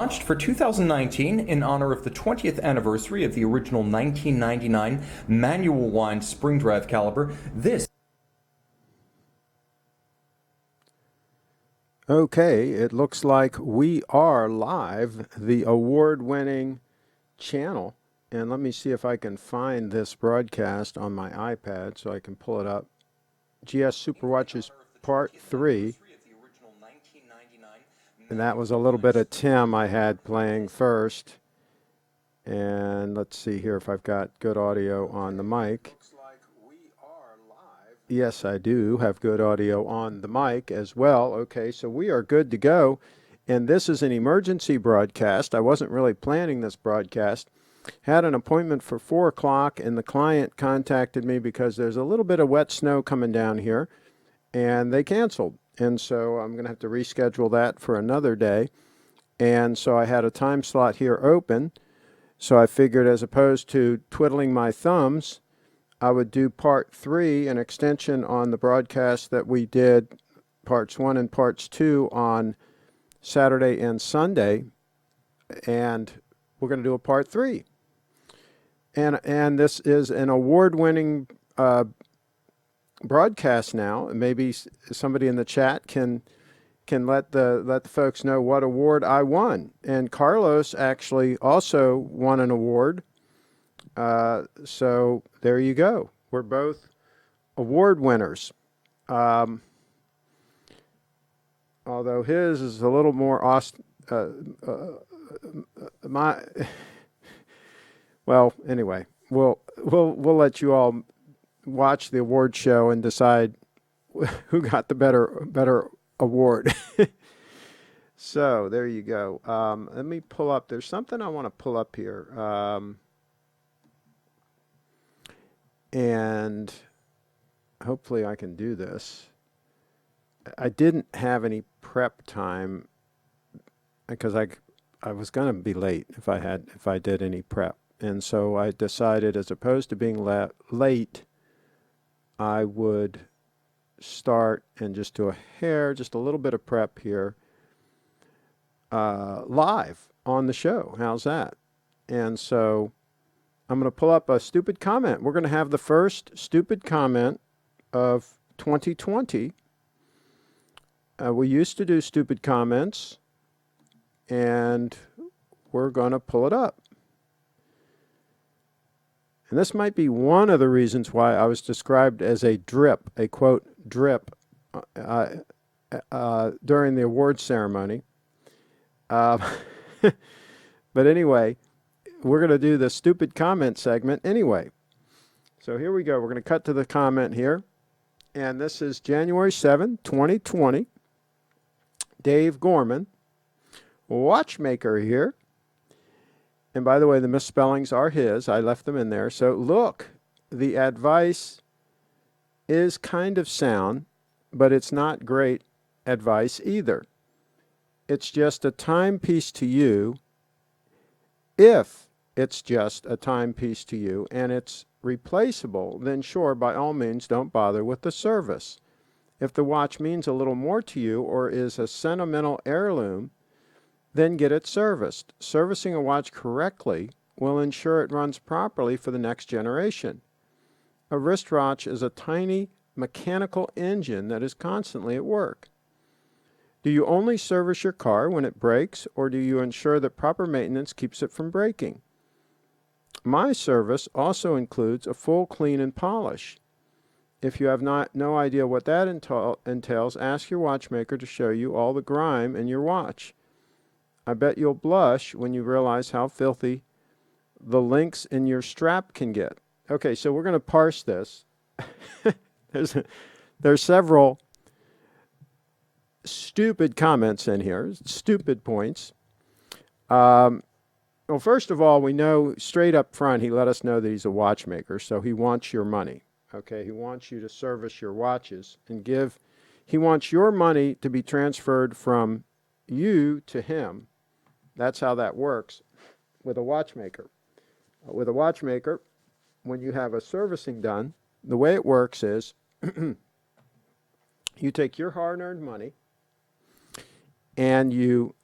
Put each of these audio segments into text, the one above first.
Launched for 2019 in honor of the 20th anniversary of the original 1999 manual wind spring drive caliber. Okay, it looks like we are live, the award-winning channel. And let me see if I can find this broadcast on my iPad so I can pull it up. GS Superwatches Part 3. And that was a little bit of Tim I had playing first. And let's see here if I've got good audio on the mic. Yes, I do have good audio on the mic as well. Okay, so we are good to go. And this is an emergency broadcast. I wasn't really planning this broadcast. Had an appointment for 4 o'clock, and the client contacted me because there's a little bit of wet snow coming down here, and they canceled. And so I'm going to have to reschedule that for another day. And so I had a time slot here open. So I figured, as opposed to twiddling my thumbs, I would do part 3, an extension on the broadcast that we did, parts 1 and parts 2, on Saturday and Sunday. And we're going to do a part 3. And this is an award-winning broadcast now. Maybe somebody in the chat can let the folks know what award I won. And Carlos actually also won an award. So there you go. We're both award winners. Although his is a little more well, anyway, we'll let you all watch the award show and decide who got the better award. So there you go. Let me pull up. There's something I want to pull up here. And hopefully I can do this. I didn't have any prep time because I was going to be late if I did any prep. And so I decided, as opposed to being late, I would start and just do just a little bit of prep here, live on the show. How's that? And so I'm going to pull up a stupid comment. We're going to have the first stupid comment of 2020. We used to do stupid comments, and we're going to pull it up. And this might be one of the reasons why I was described as a drip, a quote, drip, during the awards ceremony. But anyway, we're going to do the stupid comment segment anyway. So here we go. We're going to cut to the comment here. And this is January 7, 2020. Dave Gorman, watchmaker here. And by the way, the misspellings are his. I left them in there. So look, the advice is kind of sound, but it's not great advice either. It's just a timepiece to you. If it's just a timepiece to you and it's replaceable, then sure, by all means, don't bother with the service. If the watch means a little more to you or is a sentimental heirloom, then get it serviced. Servicing a watch correctly will ensure it runs properly for the next generation. A wristwatch is a tiny mechanical engine that is constantly at work. Do you only service your car when it breaks, or do you ensure that proper maintenance keeps it from breaking? My service also includes a full clean and polish. If you have no idea what that entails, ask your watchmaker to show you all the grime in your watch. I bet you'll blush when you realize how filthy the links in your strap can get. Okay, so we're going to parse this. There's several stupid comments in here, stupid points. Well, first of all, we know straight up front he let us know that he's a watchmaker, so he wants your money. Okay, he wants you to service your watches and he wants your money to be transferred from you to him. That's how that works with a watchmaker. With a watchmaker, when you have a servicing done, the way it works is you take your hard-earned money and you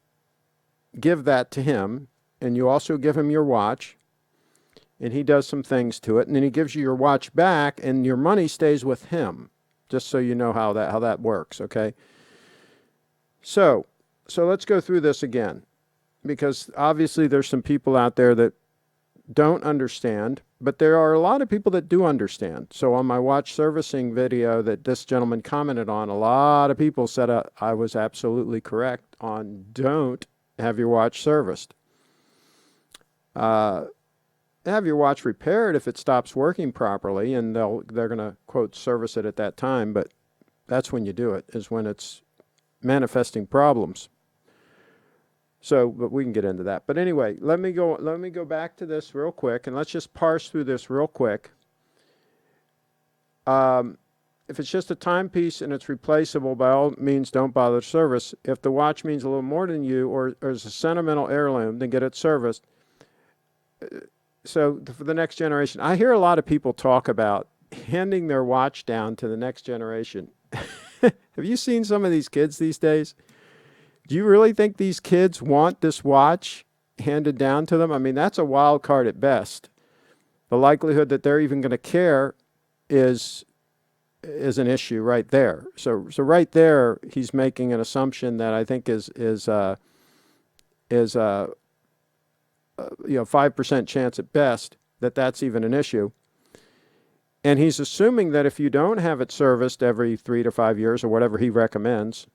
give that to him, and you also give him your watch, and he does some things to it, and then he gives you your watch back, and your money stays with him, just so you know how that works, okay? So let's go through this again, because obviously there's some people out there that don't understand, but there are a lot of people that do understand. So on my watch servicing video that this gentleman commented on, a lot of people said I was absolutely correct on don't have your watch serviced. Have your watch repaired if it stops working properly, and they're going to, quote, service it at that time, but that's when you do it, is when it's manifesting problems. So, but we can get into that. But anyway, let me go back to this real quick, and let's just parse through this real quick. If it's just a timepiece and it's replaceable, by all means, don't bother service. If the watch means a little more than you, or is a sentimental heirloom, then get it serviced. So for the next generation, I hear a lot of people talk about handing their watch down to the next generation. Have you seen some of these kids these days? Do you really think these kids want this watch handed down to them? I mean, that's a wild card at best. The likelihood that they're even going to care is an issue right there. So right there, he's making an assumption that I think is 5% chance at best that that's even an issue. And he's assuming that if you don't have it serviced every 3 to 5 years or whatever he recommends,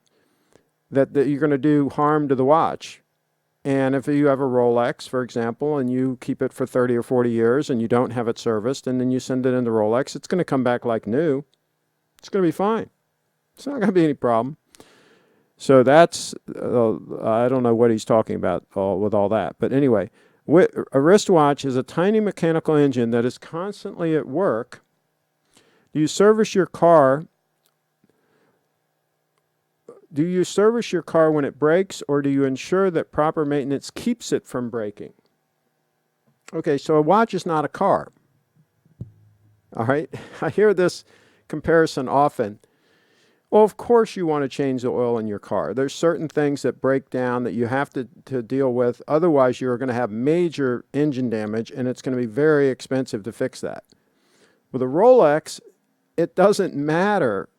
that you're going to do harm to the watch. And if you have a Rolex, for example, and you keep it for 30 or 40 years and you don't have it serviced, and then you send it into Rolex, it's going to come back like new. It's going to be fine. It's not going to be any problem. So that's, I don't know what he's talking about with all that. But anyway, a wristwatch is a tiny mechanical engine that is constantly at work. Do you service your car when it breaks, or do you ensure that proper maintenance keeps it from breaking? Okay, so a watch is not a car. All right? I hear this comparison often. Well, of course you want to change the oil in your car. There's certain things that break down that you have to deal with. Otherwise, you're going to have major engine damage, and it's going to be very expensive to fix that. With a Rolex, it doesn't matter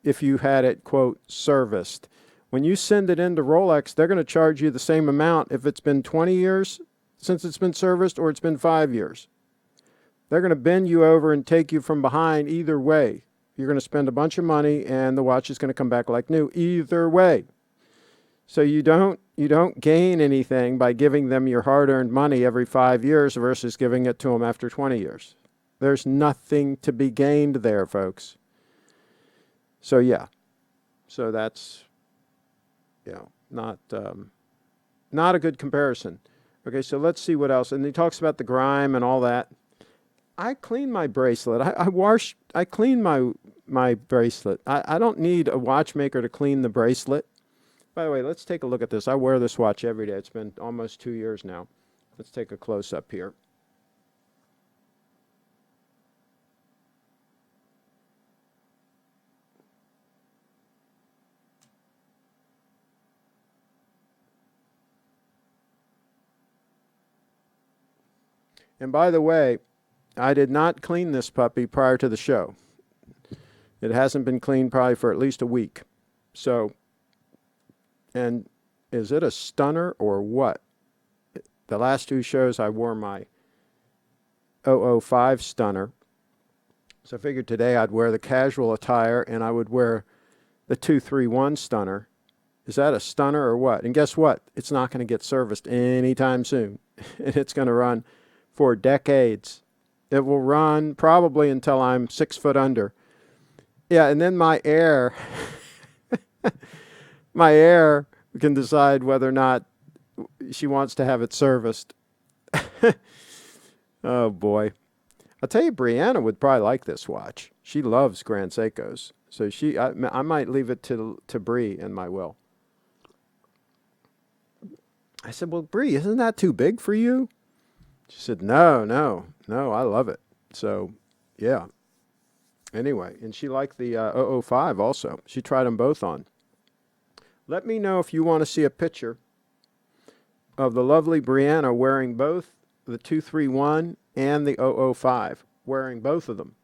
if you had it, quote, serviced. When you send it into Rolex, they're going to charge you the same amount if it's been 20 years since it's been serviced or it's been 5 years. They're going to bend you over and take you from behind either way. You're going to spend a bunch of money, and the watch is going to come back like new either way. So you don't gain anything by giving them your hard-earned money every 5 years versus giving it to them after 20 years. There's nothing to be gained there, folks. So yeah, so that's not a good comparison. Okay, so let's see what else. And he talks about the grime and all that. I clean my bracelet. I clean my bracelet. I don't need a watchmaker to clean the bracelet. By the way, let's take a look at this. I wear this watch every day. It's been almost 2 years now. Let's take a close-up here. And by the way, I did not clean this puppy prior to the show. It hasn't been cleaned probably for at least a week. So, and is it a stunner or what? The last 2 shows I wore my 005 stunner. So I figured today I'd wear the casual attire and I would wear the 231 stunner. Is that a stunner or what? And guess what? It's not going to get serviced anytime soon. And it's going to run for decades. It will run probably until I'm 6 foot under. Yeah, and then my heir can decide whether or not she wants to have it serviced. Oh boy. I'll tell you, Breanna would probably like this watch. She loves Grand Seikos. So I might leave it to Bree in my will. I said, well, Bree, isn't that too big for you? She said, no, I love it. So, yeah. Anyway, and she liked the 005 also. She tried them both on. Let me know if you want to see a picture of the lovely Breanna wearing both the 231 and the 005, wearing both of them.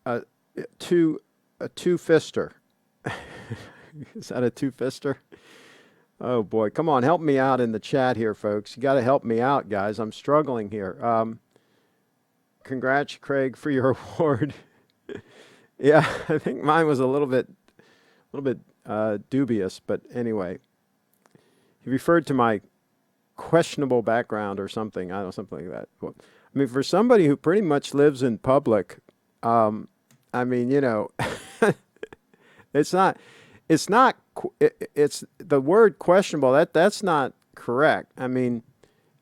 A two-fister. Is that a two-fister? Oh boy, come on, help me out in the chat here, folks. You got to help me out, guys. I'm struggling here. Congrats, Craig, for your award. Yeah, I think mine was a little bit dubious, but anyway, he referred to my questionable background or something. I don't know, something like that. Well, I mean, for somebody who pretty much lives in public, I mean, you know, it's the word questionable. That's not correct. I mean,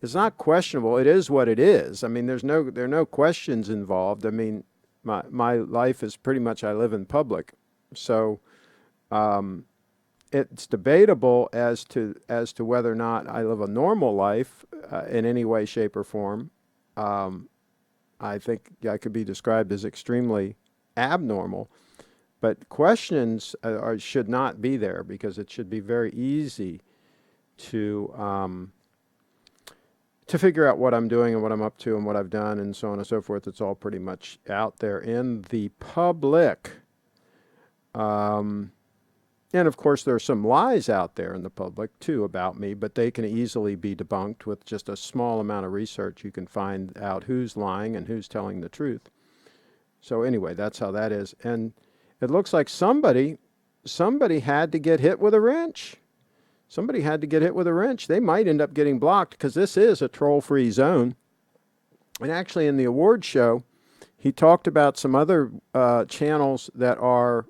it's not questionable. It is what it is. I mean, there are no questions involved. I mean, my life is pretty much, I live in public. So, it's debatable as to whether or not I live a normal life in any way, shape, or form. I think I could be described as extremely abnormal, but questions should not be there, because it should be very easy to figure out what I'm doing and what I'm up to and what I've done and so on and so forth. It's all pretty much out there in the public. And of course, there are some lies out there in the public too about me, but they can easily be debunked with just a small amount of research. You can find out who's lying and who's telling the truth. So anyway, that's how that is. And it looks like somebody had to get hit with a wrench. Somebody had to get hit with a wrench. They might end up getting blocked, because this is a troll-free zone. And actually, in the award show, he talked about some other channels that are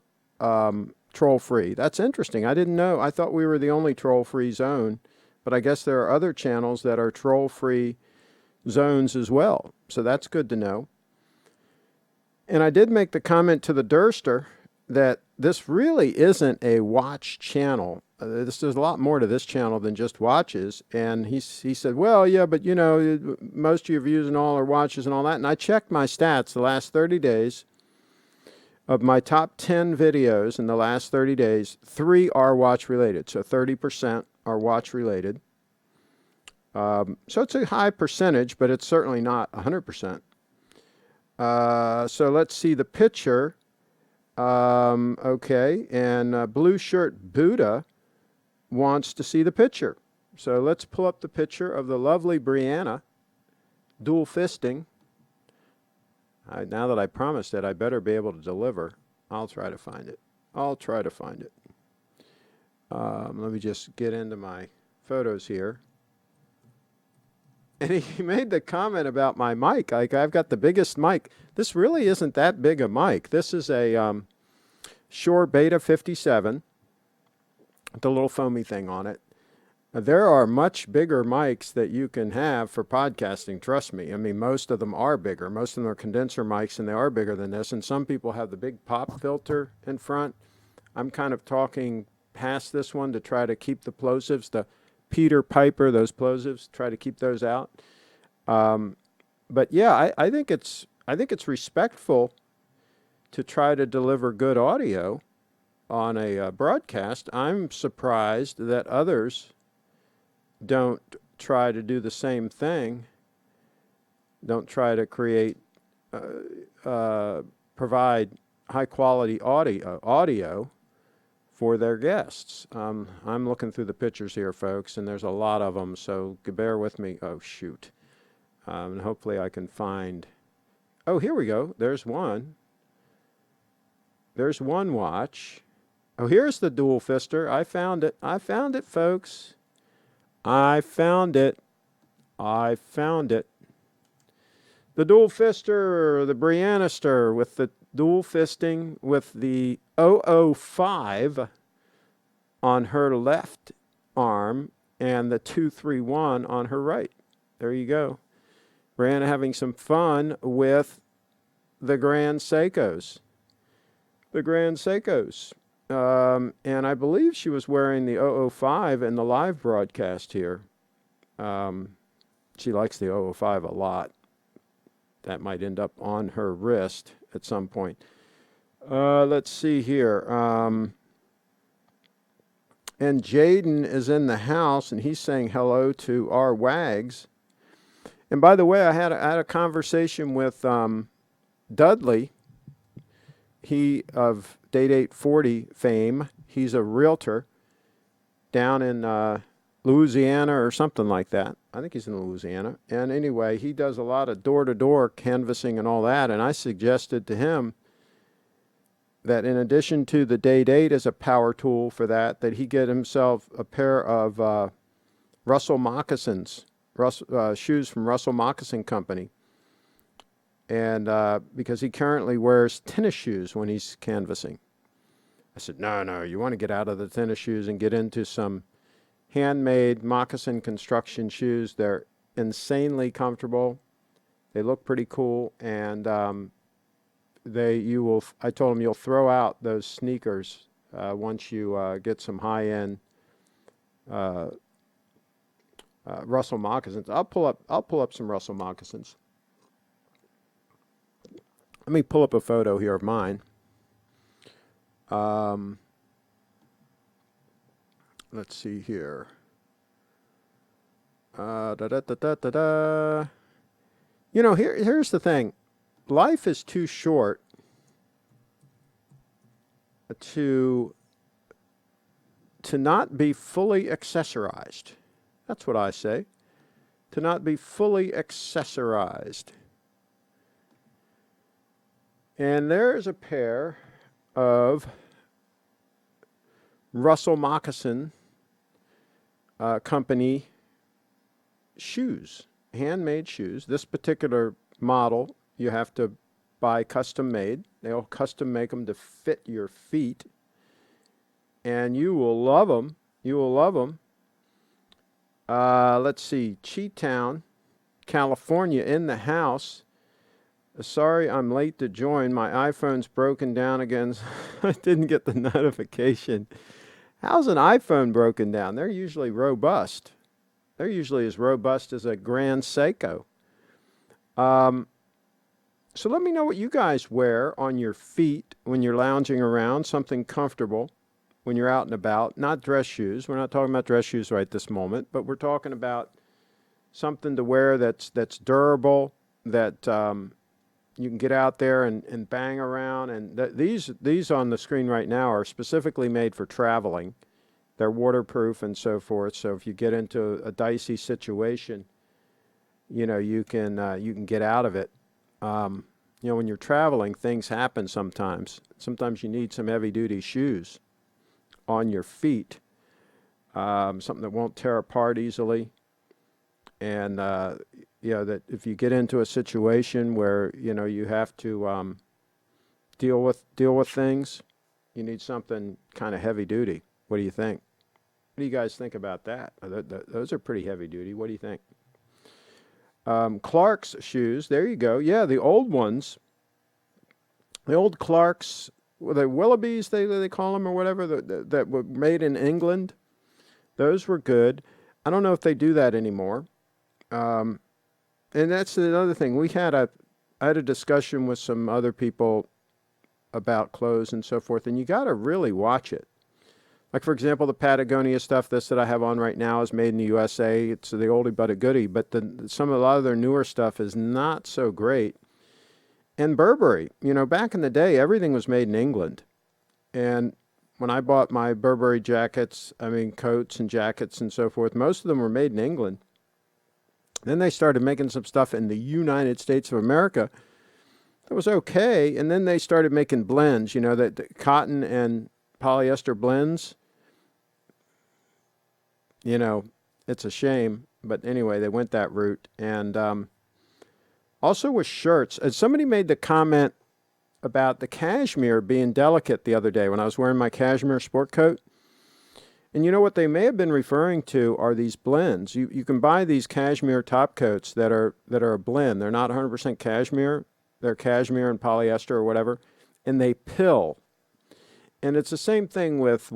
troll-free. That's interesting. I didn't know. I thought we were the only troll-free zone, but I guess there are other channels that are troll-free zones as well. So that's good to know. And I did make the comment to the Durster that this really isn't a watch channel. There's a lot more to this channel than just watches. And he said, well, yeah, but you know, most of your views and all are watches and all that. And I checked my stats the last 30 days. Of my top 10 videos in the last 30 days, 3 are watch related. So 30% are watch related. So it's a high percentage, but it's certainly not 100%. So let's see the picture. Okay, and Blue Shirt Buddha wants to see the picture. So let's pull up the picture of the lovely Breanna dual fisting. Now that I promised it, I better be able to deliver. I'll try to find it. Let me just get into my photos here. And he made the comment about my mic. Like, I've got the biggest mic. This really isn't that big a mic. This is a Shure Beta 57 with a little foamy thing on it. There are much bigger mics that you can have for podcasting, trust me. I mean, most of them are bigger. Most of them are condenser mics, and they are bigger than this. And some people have the big pop filter in front. I'm kind of talking past this one to try to keep the plosives, the Peter Piper, those plosives, try to keep those out. But yeah, I think it's respectful to try to deliver good audio on a broadcast. I'm surprised that others don't try to do the same thing. Don't try to provide high quality audio for their guests. I'm looking through the pictures here, folks, and there's a lot of them, so bear with me. Oh, shoot. And hopefully I can find... Oh, here we go. There's one. There's one watch. Oh, here's the dual fister. I found it. I found it, folks. I found it. The dual fister, the Breannaster with the dual fisting with the 005 on her left arm and the 231 on her right. There you go. Breanna having some fun with the Grand Seikos. And I believe she was wearing the 005 in the live broadcast here. She likes the 005 a lot. That might end up on her wrist at some point. Let's see here. And Jaden is in the house, and he's saying hello to our wags. And by the way, I had a conversation with Dudley. He of Date 840 fame. He's a realtor down in Louisiana or something like that. I think he's in Louisiana. And anyway, he does a lot of door-to-door canvassing and all that. And I suggested to him that in addition to the Date 8 as a power tool for that, that he get himself a pair of Russell moccasins, shoes from Russell Moccasin Company. And because he currently wears tennis shoes when he's canvassing. I said, no, you want to get out of the tennis shoes and get into some handmade moccasin construction shoes. They're insanely comfortable. They look pretty cool, and I told him you'll throw out those sneakers once you get some high-end Russell moccasins. I'll pull up some Russell moccasins. Let me pull up a photo here of mine. Let's see here. You know, here's the thing. Life is too short to not be fully accessorized. That's what I say. To not be fully accessorized. And there's a pair of Russell Moccasin Company shoes, handmade shoes. This particular model, you have to buy custom made. They'll custom make them to fit your feet. And you will love them. You will love them. Let's see, Cheetown, California in the house. Sorry, I'm late to join. My iPhone's broken down again. I didn't get the notification. How's an iPhone broken down? They're usually robust. They're usually as robust as a Grand Seiko. So let me know what you guys wear on your feet when you're lounging around, something comfortable when you're out and about. Not dress shoes. We're not talking about dress shoes right this moment, but we're talking about something to wear that's durable, that you can get out there and bang around. And these on the screen right now are specifically made for traveling. They're waterproof and so forth. So if you get into a dicey situation, you know, you can get out of it. You know, when you're traveling, things happen sometimes. Sometimes you need some heavy-duty shoes on your feet, something that won't tear apart easily. And you know, that if you get into a situation where, you know, you have to deal with things, you need something kind of heavy duty. What do you think? What do you guys think about that? Those are pretty heavy duty. What do you think? Clark's shoes. There you go. Yeah, the old ones. The old Clark's, the Willoughbys, they call them, or whatever, that were made in England. Those were good. I don't know if they do that anymore. And that's another thing. I had a discussion with some other people about clothes and so forth, and you got to really watch it. Like, for example, the Patagonia stuff, this that I have on right now is made in the USA. It's the oldie but a goodie, but a lot of their newer stuff is not so great. And Burberry, you know, back in the day, everything was made in England. And when I bought my Burberry jackets, coats and jackets and so forth, most of them were made in England. Then they started making some stuff in the United States of America that was okay. And then they started making blends, you know, that cotton and polyester blends. You know, it's a shame. But anyway, they went that route. And also with shirts. Somebody made the comment about the cashmere being delicate the other day when I was wearing my cashmere sport coat. And you know what they may have been referring to are these blends. You can buy these cashmere top coats that are a blend. They're not 100% cashmere. They're cashmere and polyester or whatever, and they pill. And it's the same thing with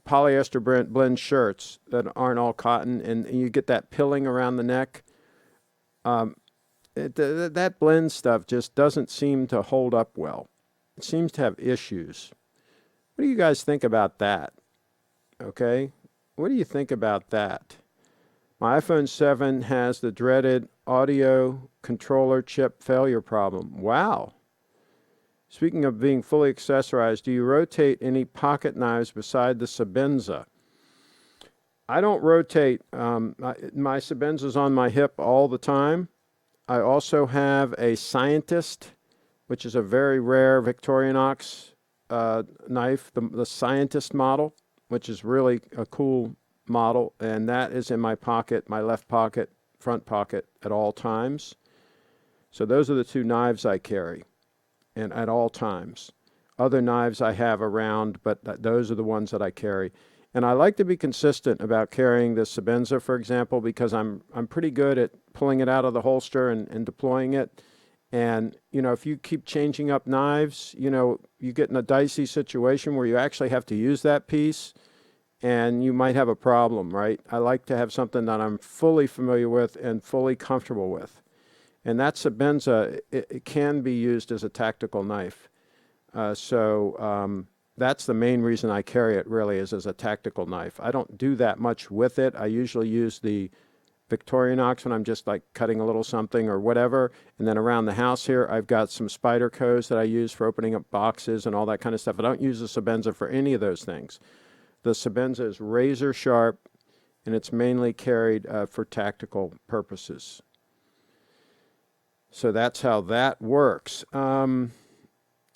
polyester blend shirts that aren't all cotton, and you get that pilling around the neck. That blend stuff just doesn't seem to hold up well. It seems to have issues. What do you guys think about that? Okay, what do you think about that? My iPhone 7 has the dreaded audio controller chip failure problem. Wow. Speaking of being fully accessorized, do you rotate any pocket knives beside the Sebenza? I don't rotate. My Sebenza's on my hip all the time. I also have a Scientist, which is a very rare Victorinox knife, the Scientist model, which is really a cool model, and that is in my pocket, my left pocket, front pocket at all times. So those are the two knives I carry, and at all times. Other knives I have around, but those are the ones that I carry. And I like to be consistent about carrying the Sebenza, for example, because I'm pretty good at pulling it out of the holster and deploying it. And, you know, if you keep changing up knives, you know, you get in a dicey situation where you actually have to use that piece and you might have a problem, right? I like to have something that I'm fully familiar with and fully comfortable with. And that Sebenza, it can be used as a tactical knife. That's the main reason I carry it, really, is as a tactical knife. I don't do that much with it. I usually use the Victorinox when I'm just like cutting a little something or whatever. And then around the house here, I've got some Spydercos that I use for opening up boxes and all that kind of stuff. I don't use the Sebenza for any of those things. The Sebenza is razor sharp, and it's mainly carried for tactical purposes. So that's how that works.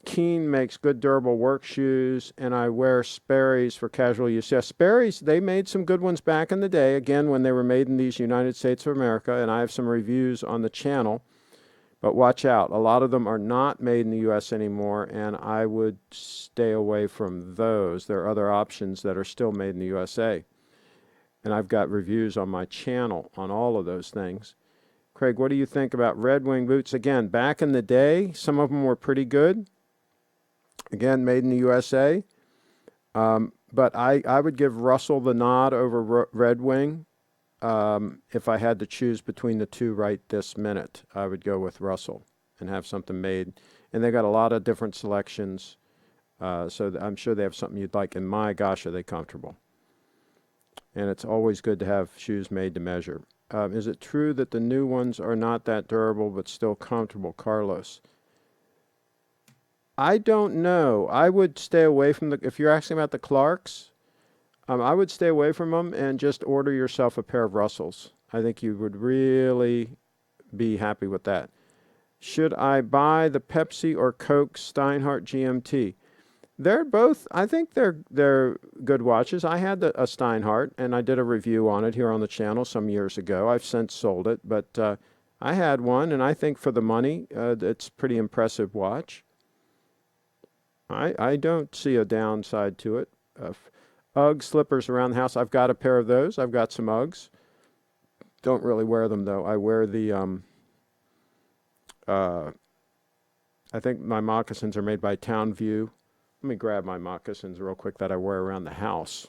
Keen makes good durable work shoes, and I wear Sperry's for casual use. Yeah, Sperry's, they made some good ones back in the day, again, when they were made in these United States of America, and I have some reviews on the channel. But watch out, a lot of them are not made in the U.S. anymore, and I would stay away from those. There are other options that are still made in the USA. And I've got reviews on my channel on all of those things. Craig, what do you think about Red Wing boots? Again, back in the day, some of them were pretty good. Again, made in the USA. But I would give Russell the nod over Red Wing. If I had to choose between the two right this minute, I would go with Russell and have something made. And they got a lot of different selections. So I'm sure they have something you'd like. And my gosh, are they comfortable. And it's always good to have shoes made to measure. Is it true that the new ones are not that durable but still comfortable, Carlos? I don't know. I would stay away from if you're asking about the Clarks, I would stay away from them and just order yourself a pair of Russells. I think you would really be happy with that. Should I buy the Pepsi or Coke Steinhardt GMT? They're both, I think they're good watches. I had a Steinhardt, and I did a review on it here on the channel some years ago. I've since sold it, but I had one, and I think for the money, it's a pretty impressive watch. I don't see a downside to it. Ugg slippers around the house. I've got a pair of those. I've got some Uggs. Don't really wear them, though. I wear the, I think my moccasins are made by Town View. Let me grab my moccasins real quick that I wear around the house.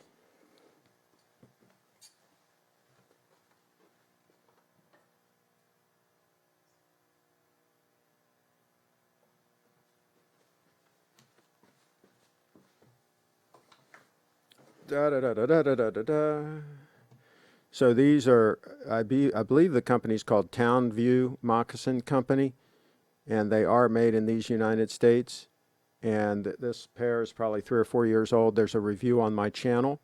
So these are, I believe the company's called Town View Moccasin Company, and they are made in these United States. And this pair is probably 3 or 4 years old. There's a review on my channel.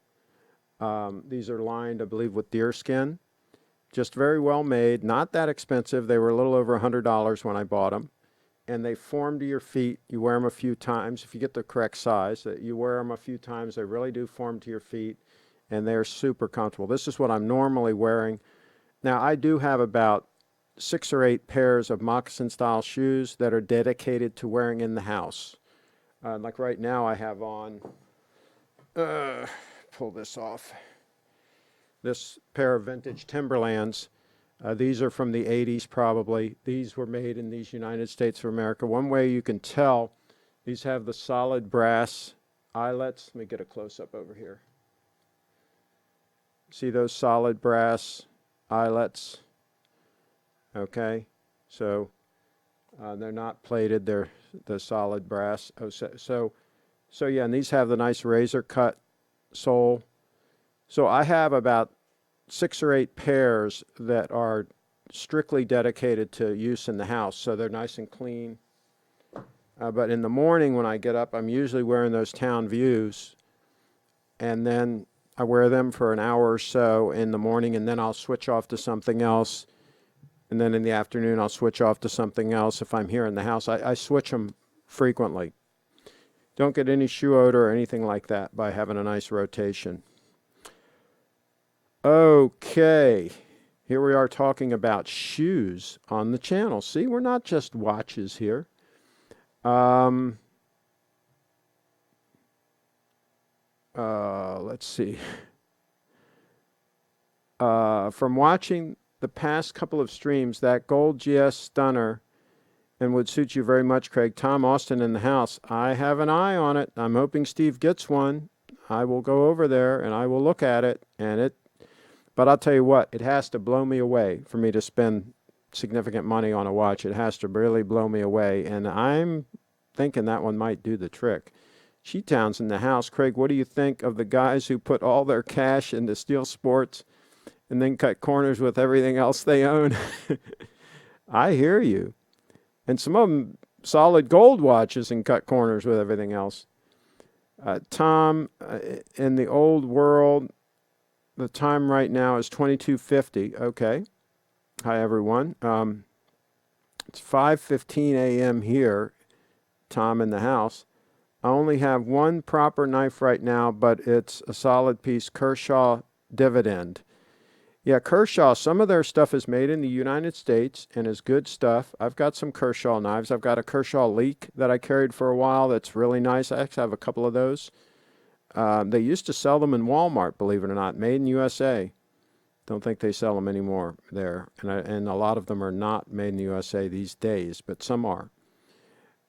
These are lined, I believe, with deerskin. Just very well made, not that expensive. They were a little over $100 when I bought them. And they form to your feet. You wear them a few times. If you get the correct size, you wear them a few times. They really do form to your feet, and they're super comfortable. This is what I'm normally wearing. Now, I do have about 6 or 8 pairs of moccasin-style shoes that are dedicated to wearing in the house. Like right now, I have on, pull this off, this pair of vintage Timberlands. These are from the 80s probably. These were made in these United States of America. One way you can tell, these have the solid brass eyelets. Let me get a close-up over here. See those solid brass eyelets? Okay, so they're not plated. They're the solid brass. So yeah, and these have the nice razor cut sole. So I have about 6 or 8 pairs that are strictly dedicated to use in the house, so they're nice and clean. But in the morning when I get up, I'm usually wearing those Town Views, and then I wear them for an hour or so in the morning, and then I'll switch off to something else. And then in the afternoon, I'll switch off to something else if I'm here in the house. I switch them frequently. Don't get any shoe odor or anything like that by having a nice rotation. Okay, here we are talking about shoes on the channel. See, we're not just watches here. Let's see. From watching the past couple of streams, that gold GS stunner and would suit you very much, Craig. Tom Austin in the house. I have an eye on it. I'm hoping Steve gets one. I will go over there and I will look at it. But I'll tell you what, it has to blow me away for me to spend significant money on a watch. It has to really blow me away. And I'm thinking that one might do the trick. She-Town's in the house. Craig, what do you think of the guys who put all their cash into Steel Sports and then cut corners with everything else they own? I hear you. And some of them solid gold watches and cut corners with everything else. Tom, in the old world, the time right now is 22:50. Okay. Hi, everyone. It's 5:15 a.m. here, Tom in the house. I only have one proper knife right now, but it's a solid piece, Kershaw Dividend. Yeah, Kershaw, some of their stuff is made in the United States and is good stuff. I've got some Kershaw knives. I've got a Kershaw Leek that I carried for a while that's really nice. I actually have a couple of those. They used to sell them in Walmart, believe it or not, made in USA. Don't think they sell them anymore there. And a lot of them are not made in the USA these days, but some are.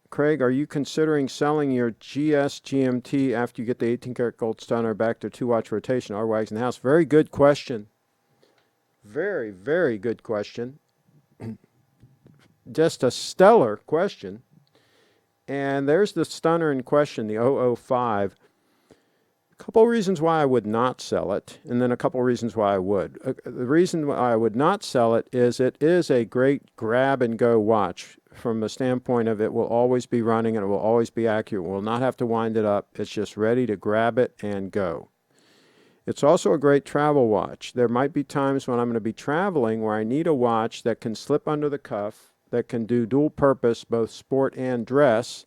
Craig, are you considering selling your GS GMT after you get the 18 karat gold stunner back to 2-watch rotation? Our wags in the house. Very good question. Very, very good question. Just a stellar question. And there's the stunner in question, the 005. A couple reasons why I would not sell it, and then a couple reasons why I would. The reason why I would not sell it is a great grab-and-go watch from the standpoint of it will always be running and it will always be accurate. We'll not have to wind it up. It's just ready to grab it and go. It's also a great travel watch. There might be times when I'm going to be traveling where I need a watch that can slip under the cuff, that can do dual purpose, both sport and dress,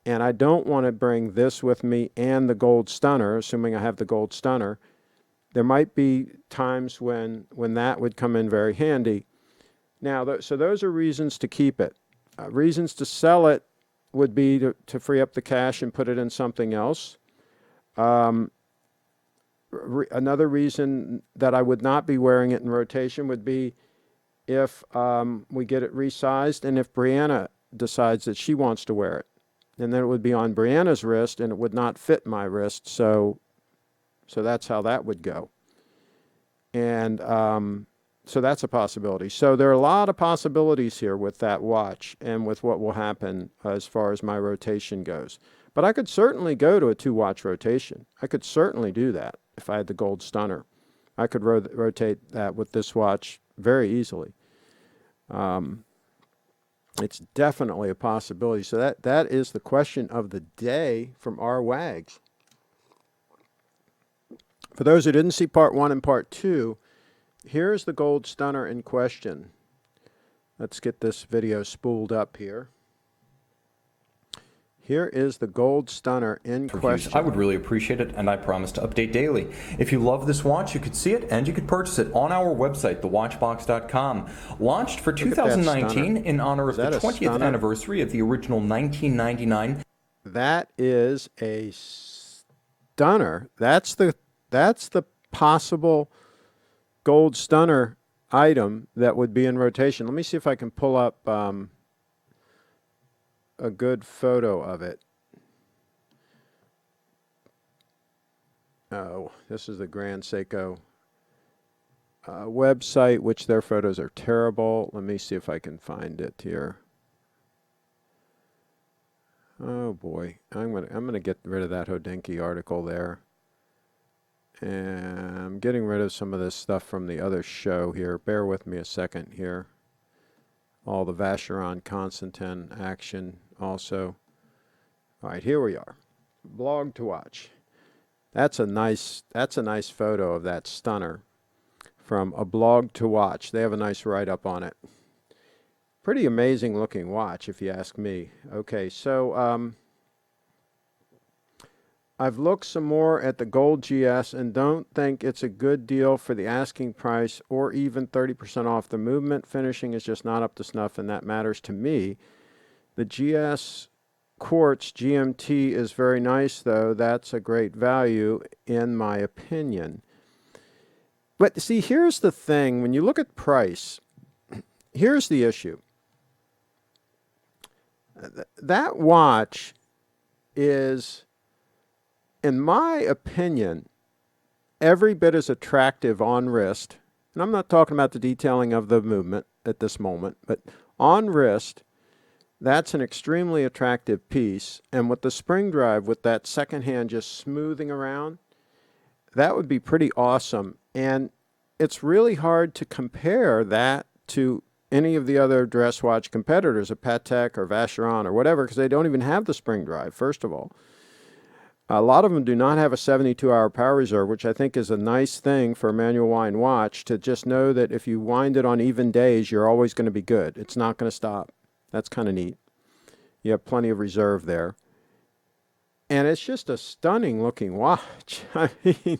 and I don't want to bring this with me and the gold stunner, assuming I have the gold stunner. There might be times when that would come in very handy. Now, so those are reasons to keep it. Reasons to sell it would be to free up the cash and put it in something else. Another reason that I would not be wearing it in rotation would be if we get it resized and if Breanna decides that she wants to wear it. And then it would be on Breanna's wrist and it would not fit my wrist. So that's how that would go. And so that's a possibility. So there are a lot of possibilities here with that watch and with what will happen as far as my rotation goes. But I could certainly go to a 2-watch rotation. I could certainly do that if I had the gold stunner. I could rotate that with this watch very easily. It's definitely a possibility. So that is the question of the day from our wags. For those who didn't see part 1 and part 2, here's the gold stunner in question. Let's get this video spooled up here. Here is the gold stunner in question. I would really appreciate it, and I promise to update daily. If you love this watch, you could see it and you could purchase it on our website, thewatchbox.com. Launched for 2019 in honor of the 20th anniversary of the original 1999. That is a stunner. That's the possible gold stunner item that would be in rotation. Let me see if I can pull up a good photo of it. Oh, this is the Grand Seiko website, which their photos are terrible. Let me see if I can find it here. Oh boy, I'm gonna get rid of that Hodinkee article there. And I'm getting rid of some of this stuff from the other show here. Bear with me a second here. All the Vacheron Constantin action also. All right, here we are. Blog to watch. That's a nice photo of that stunner from a blog to watch. They have a nice write-up on it. Pretty amazing looking watch, if you ask me. Okay, so I've looked some more at the Gold GS and don't think it's a good deal for the asking price or even 30% off. The movement finishing is just not up to snuff, and that matters to me. The GS Quartz GMT is very nice, though. That's a great value, in my opinion. But see, here's the thing. When you look at price, here's the issue. That watch is, in my opinion, every bit as attractive on wrist. And I'm not talking about the detailing of the movement at this moment, but on wrist, that's an extremely attractive piece. And with the spring drive, with that second hand just smoothing around, that would be pretty awesome. And it's really hard to compare that to any of the other dress watch competitors, a Patek or Vacheron or whatever, because they don't even have the spring drive, first of all. A lot of them do not have a 72-hour power reserve, which I think is a nice thing for a manual wind watch, to just know that if you wind it on even days, you're always going to be good. It's not going to stop. That's kind of neat. You have plenty of reserve there. And it's just a stunning looking watch. I mean,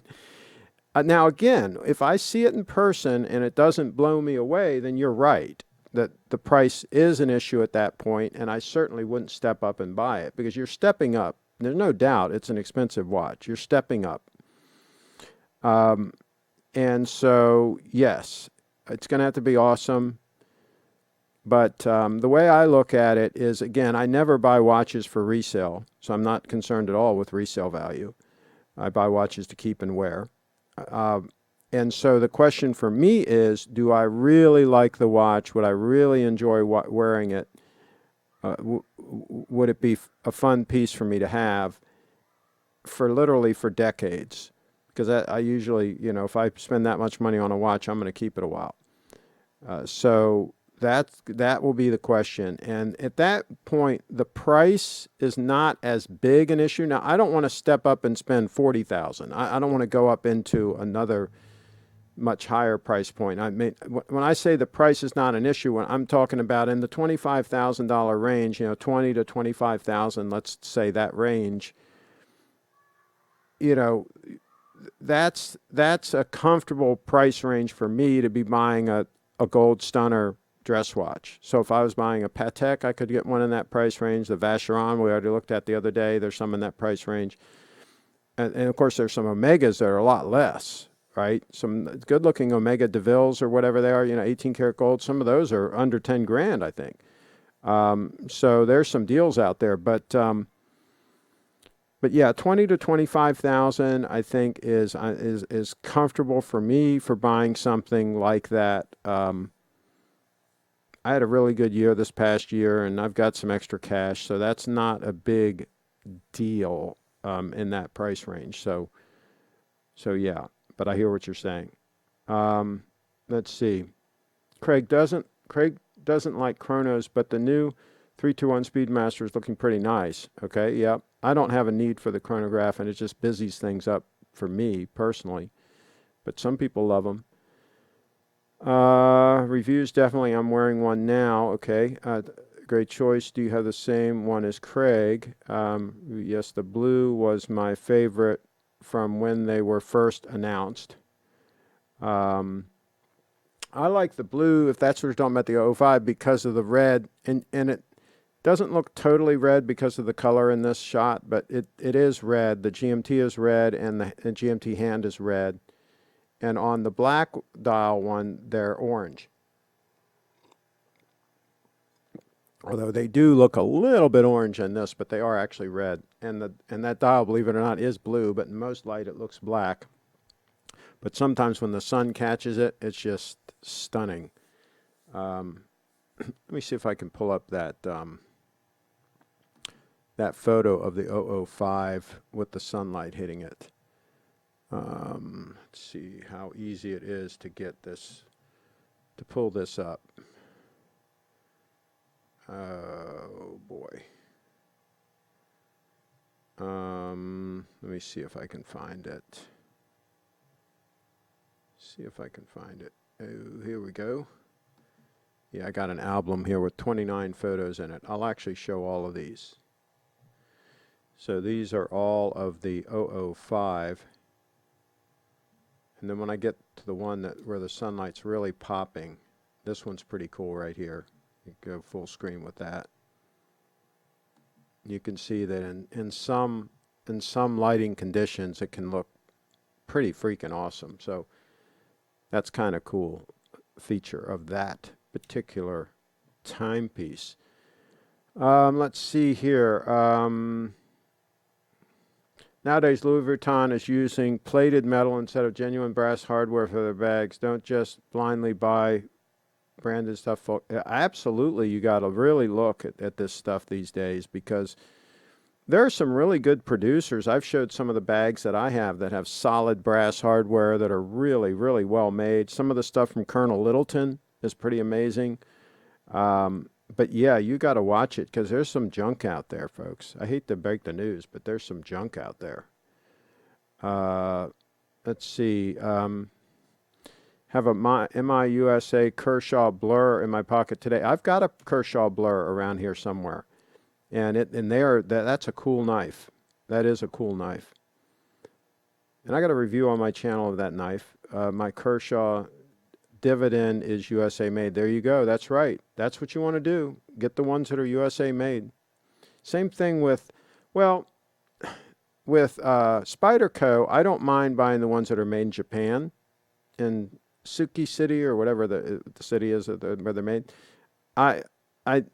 now again, if I see it in person and it doesn't blow me away, then you're right that the price is an issue at that point, and I certainly wouldn't step up and buy it, because you're stepping up. There's no doubt it's an expensive watch. You're stepping up. And so, yes, it's going to have to be awesome. But the way I look at it is, again, I never buy watches for resale, so I'm not concerned at all with resale value. I buy watches to keep and wear. And so the question for me is, do I really like the watch? Would I really enjoy wearing it? Would it be a fun piece for me to have literally for decades? Because I usually, if I spend that much money on a watch, I'm going to keep it a while. So that will be the question. And at that point, the price is not as big an issue. Now, I don't want to step up and spend $40,000. I don't want to go up into another much higher price point. I mean, when I say the price is not an issue, when I'm talking about in the $25,000 range, $20,000 to $25,000, let's say that range, that's a comfortable price range for me to be buying a gold stunner dress watch. So if I was buying a Patek, I could get one in that price range. The Vacheron, we already looked at the other day, there's some in that price range. And of course, there's some Omegas that are a lot less, right? Some good-looking Omega DeVilles or whatever they are, 18 karat gold. Some of those are under 10 grand, I think. So there's some deals out there. But yeah, 20 to 25,000, I think is comfortable for me for buying something like that. I had a really good year this past year, and I've got some extra cash, so that's not a big deal in that price range. So yeah, but I hear what you're saying. Let's see. Craig doesn't like chronos, but the new 321 Speedmaster is looking pretty nice. Okay, yeah. I don't have a need for the chronograph, and it just busies things up for me personally. But some people love them. Reviews, definitely. I'm wearing one now. Okay. Great choice. Do you have the same one as Craig? Yes, the blue was my favorite from when they were first announced. I like the blue, if that's what you're talking about, the 05, because of the red. And it doesn't look totally red because of the color in this shot, but it is red. The GMT is red, and the GMT hand is red. And on the black dial one, they're orange. Although they do look a little bit orange in this, but they are actually red. And that dial, believe it or not, is blue, but in most light it looks black. But sometimes when the sun catches it, it's just stunning. Let me see if I can pull up that that photo of the 005 with the sunlight hitting it. Let's see how easy it is to get this, to pull this up. Oh boy. Let me see if I can find it. See if I can find it. Oh, here we go. Yeah, I got an album here with 29 photos in it. I'll actually show all of these. So these are all of the 005. And then when I get to the one that where the sunlight's really popping, this one's pretty cool right here. You go full screen with that. You can see that in some lighting conditions it can look pretty freaking awesome. So that's kind of cool feature of that particular timepiece. Let's see here. Nowadays, Louis Vuitton is using plated metal instead of genuine brass hardware for their bags. Don't just blindly buy branded stuff. Absolutely, you got to really look at this stuff these days, because there are some really good producers. I've showed some of the bags that I have that have solid brass hardware that are really, really well made. Some of the stuff from Colonel Littleton is pretty amazing. But yeah, you got to watch it, because there's some junk out there, folks. I hate to break the news, but there's some junk out there. Let's see. Have a MI USA Kershaw Blur in my pocket today. I've got a Kershaw Blur around here somewhere, and that's a cool knife. That is a cool knife. And I got a review on my channel of that knife. My Kershaw Dividend is USA made. There you go. That's right. That's what you want to do. Get the ones that are USA made. Same thing with, well, with Spyderco, I don't mind buying the ones that are made in Japan, in Suki City or whatever the city is where they're made.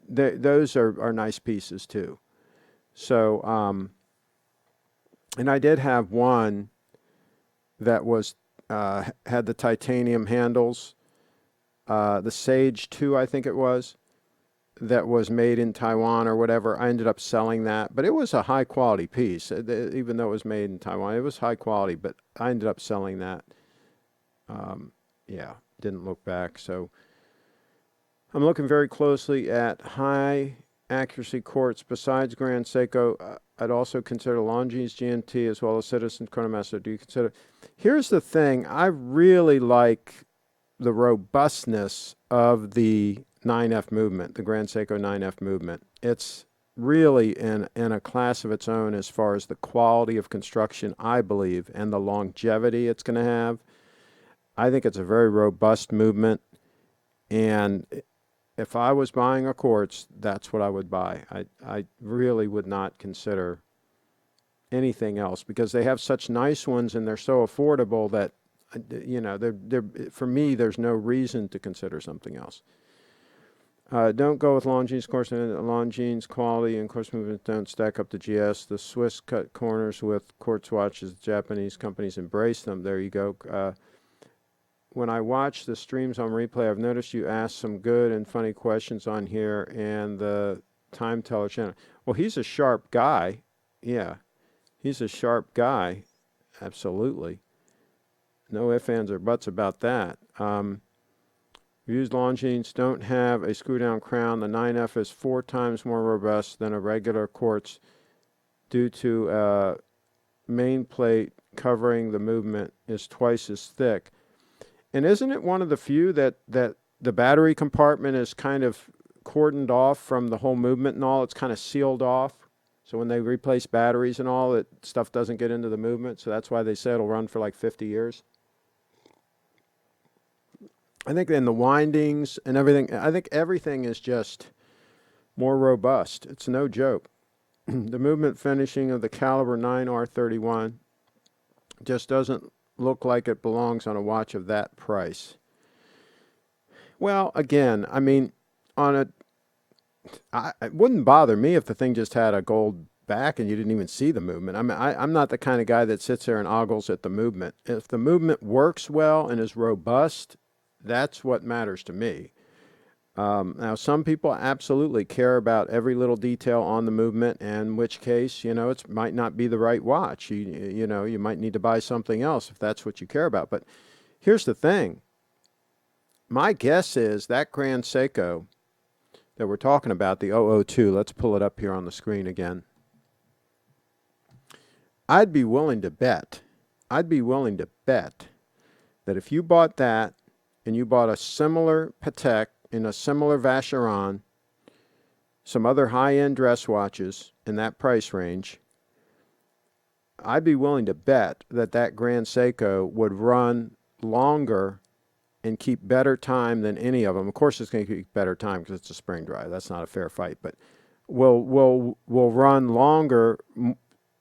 Those are nice pieces too. So, and I did have one that was had the titanium handles. The Sage 2, I think it was, that was made in Taiwan or whatever. I ended up selling that, but it was a high quality piece. Even though it was made in Taiwan, it was high quality, but I ended up selling that. Yeah, didn't look back. So I'm looking very closely at high accuracy quartz. Besides Grand Seiko, I'd also consider Longines GMT as well as Citizen Chronomaster. Do you consider? Here's the thing. I really like the robustness of the 9F movement, the Grand Seiko 9F movement. It's really in a class of its own as far as the quality of construction, I believe, and the longevity it's going to have. I think it's a very robust movement, and if I was buying a quartz, that's what I would buy. I really would not consider anything else, because they have such nice ones and they're so affordable that, you know, they're for me, there's no reason to consider something else. Don't go with Longines course. Longines quality and course movement don't stack up to GS. The Swiss cut corners with quartz watches. Japanese companies embrace them. There you go. When I watch the streams on replay, I've noticed you ask some good and funny questions on here, and the Time Teller channel. Well, he's a sharp guy. Yeah, he's a sharp guy. Absolutely. No ifs, ands, or buts about that. Used Longines don't have a screw-down crown. The 9F is 4 times more robust than a regular quartz due to main plate covering the movement is twice as thick. And isn't it one of the few that the battery compartment is kind of cordoned off from the whole movement and all? It's kind of sealed off. So when they replace batteries and all, that stuff doesn't get into the movement. So that's why they say it'll run for like 50 years. I think in the windings and everything, I think everything is just more robust. It's no joke. The movement finishing of the caliber 9R31 just doesn't look like it belongs on a watch of that price. Well, again, I mean, it wouldn't bother me if the thing just had a gold back and you didn't even see the movement. I mean, I'm not the kind of guy that sits there and ogles at the movement. If the movement works well and is robust, that's what matters to me. Now, some people absolutely care about every little detail on the movement, and in which case, it might not be the right watch. You might need to buy something else if that's what you care about. But here's the thing. My guess is that Grand Seiko that we're talking about, the 002, let's pull it up here on the screen again. I'd be willing to bet that if you bought that and you bought a similar Patek in a similar Vacheron, some other high-end dress watches in that price range, I'd be willing to bet that that Grand Seiko would run longer and keep better time than any of them. Of course, it's going to keep better time because it's a spring drive. That's not a fair fight, but will run longer,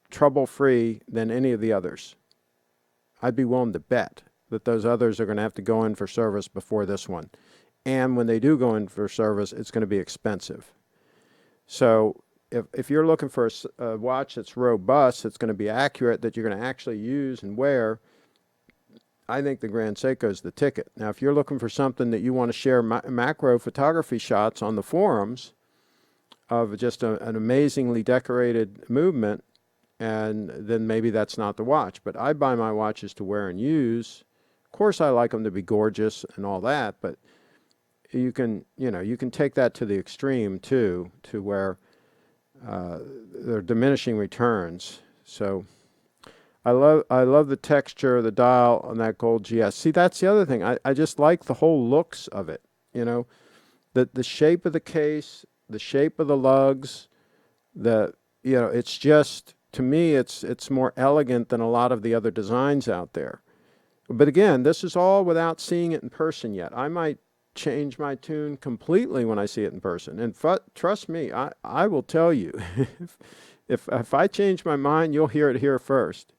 trouble-free than any of the others. I'd be willing to bet that those others are going to have to go in for service before this one. And when they do go in for service, it's going to be expensive. So if you're looking for a watch that's robust, that's going to be accurate, that you're going to actually use and wear, I think the Grand Seiko is the ticket. Now, if you're looking for something that you want to share macro photography shots on the forums of just an amazingly decorated movement, and then maybe that's not the watch. But I buy my watches to wear and use. Of course, I like them to be gorgeous and all that, but you can take that to the extreme too, to where they're diminishing returns. So I love the texture of the dial on that gold GS. See, that's the other thing. I just like the whole looks of it. The shape of the case, the shape of the lugs, it's just, to me, it's more elegant than a lot of the other designs out there. But again, this is all without seeing it in person yet. I might change my tune completely when I see it in person. And trust me, I will tell you, if I change my mind, you'll hear it here first.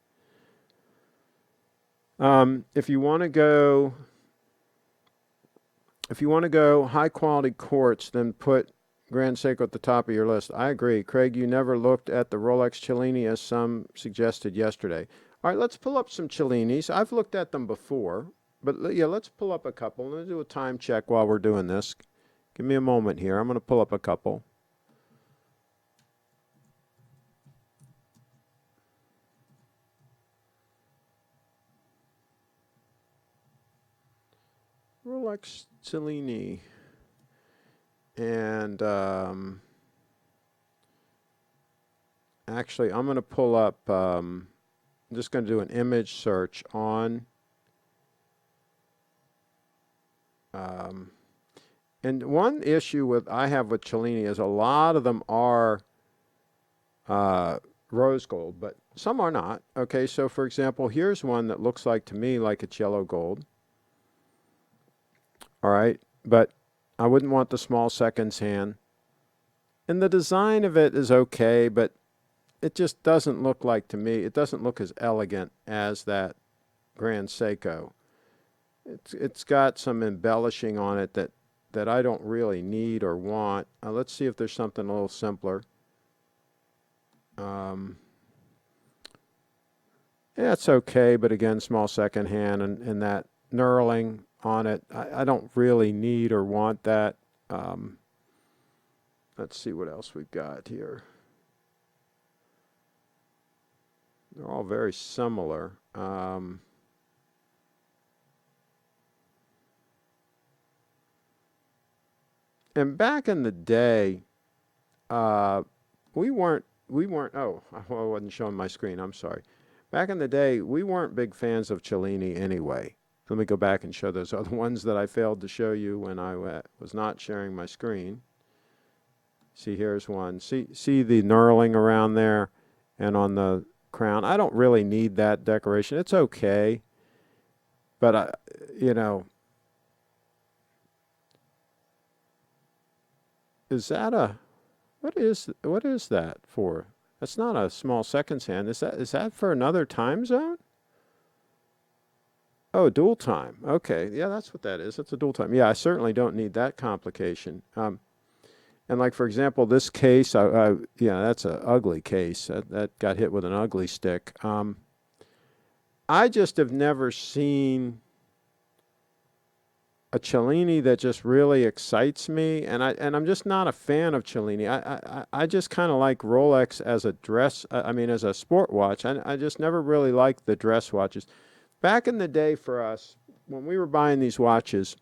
If you want to go high quality quartz, then put Grand Seiko at the top of your list. I agree. Craig, you never looked at the Rolex Cellini as some suggested yesterday. All right, let's pull up some Cellinis. I've looked at them before, but yeah, let's pull up a couple. Let's do a time check while we're doing this. Give me a moment here. I'm going to pull up a couple. Rolex Cellini. And actually, I'm going to pull up, I'm just going to do an image search on, and one issue I have with Cellini is a lot of them are rose gold, but some are not. Okay, so for example, here's one that looks like to me like it's yellow gold. All right, but I wouldn't want the small seconds hand. And the design of it is okay, but it just doesn't look like, to me, it doesn't look as elegant as that Grand Seiko. It's got some embellishing on it that I don't really need or want. Let's see if there's something a little simpler. Yeah, it's okay, but again, small second hand and that knurling on it, I don't really need or want that. Let's see what else we've got here. They're all very similar. And back in the day, we weren't, oh, I wasn't showing my screen, I'm sorry. Back in the day, we weren't big fans of Cellini anyway. Let me go back and show those other ones that I failed to show you when I was not sharing my screen. See, here's one. See the knurling around there and on the crown. I don't really need that decoration. It's okay. But, is that what is that for? That's not a small seconds hand. Is that for another time zone? Oh, dual time. Okay, yeah, that's what that is. That's a dual time. Yeah, I certainly don't need that complication. And like, for example, this case, yeah, that's an ugly case. That got hit with an ugly stick. I just have never seen a Cellini that just really excites me, and I'm just not a fan of Cellini. I just kind of like Rolex as a dress. I mean, as a sport watch. I just never really liked the dress watches. Back in the day for us, when we were buying these watches,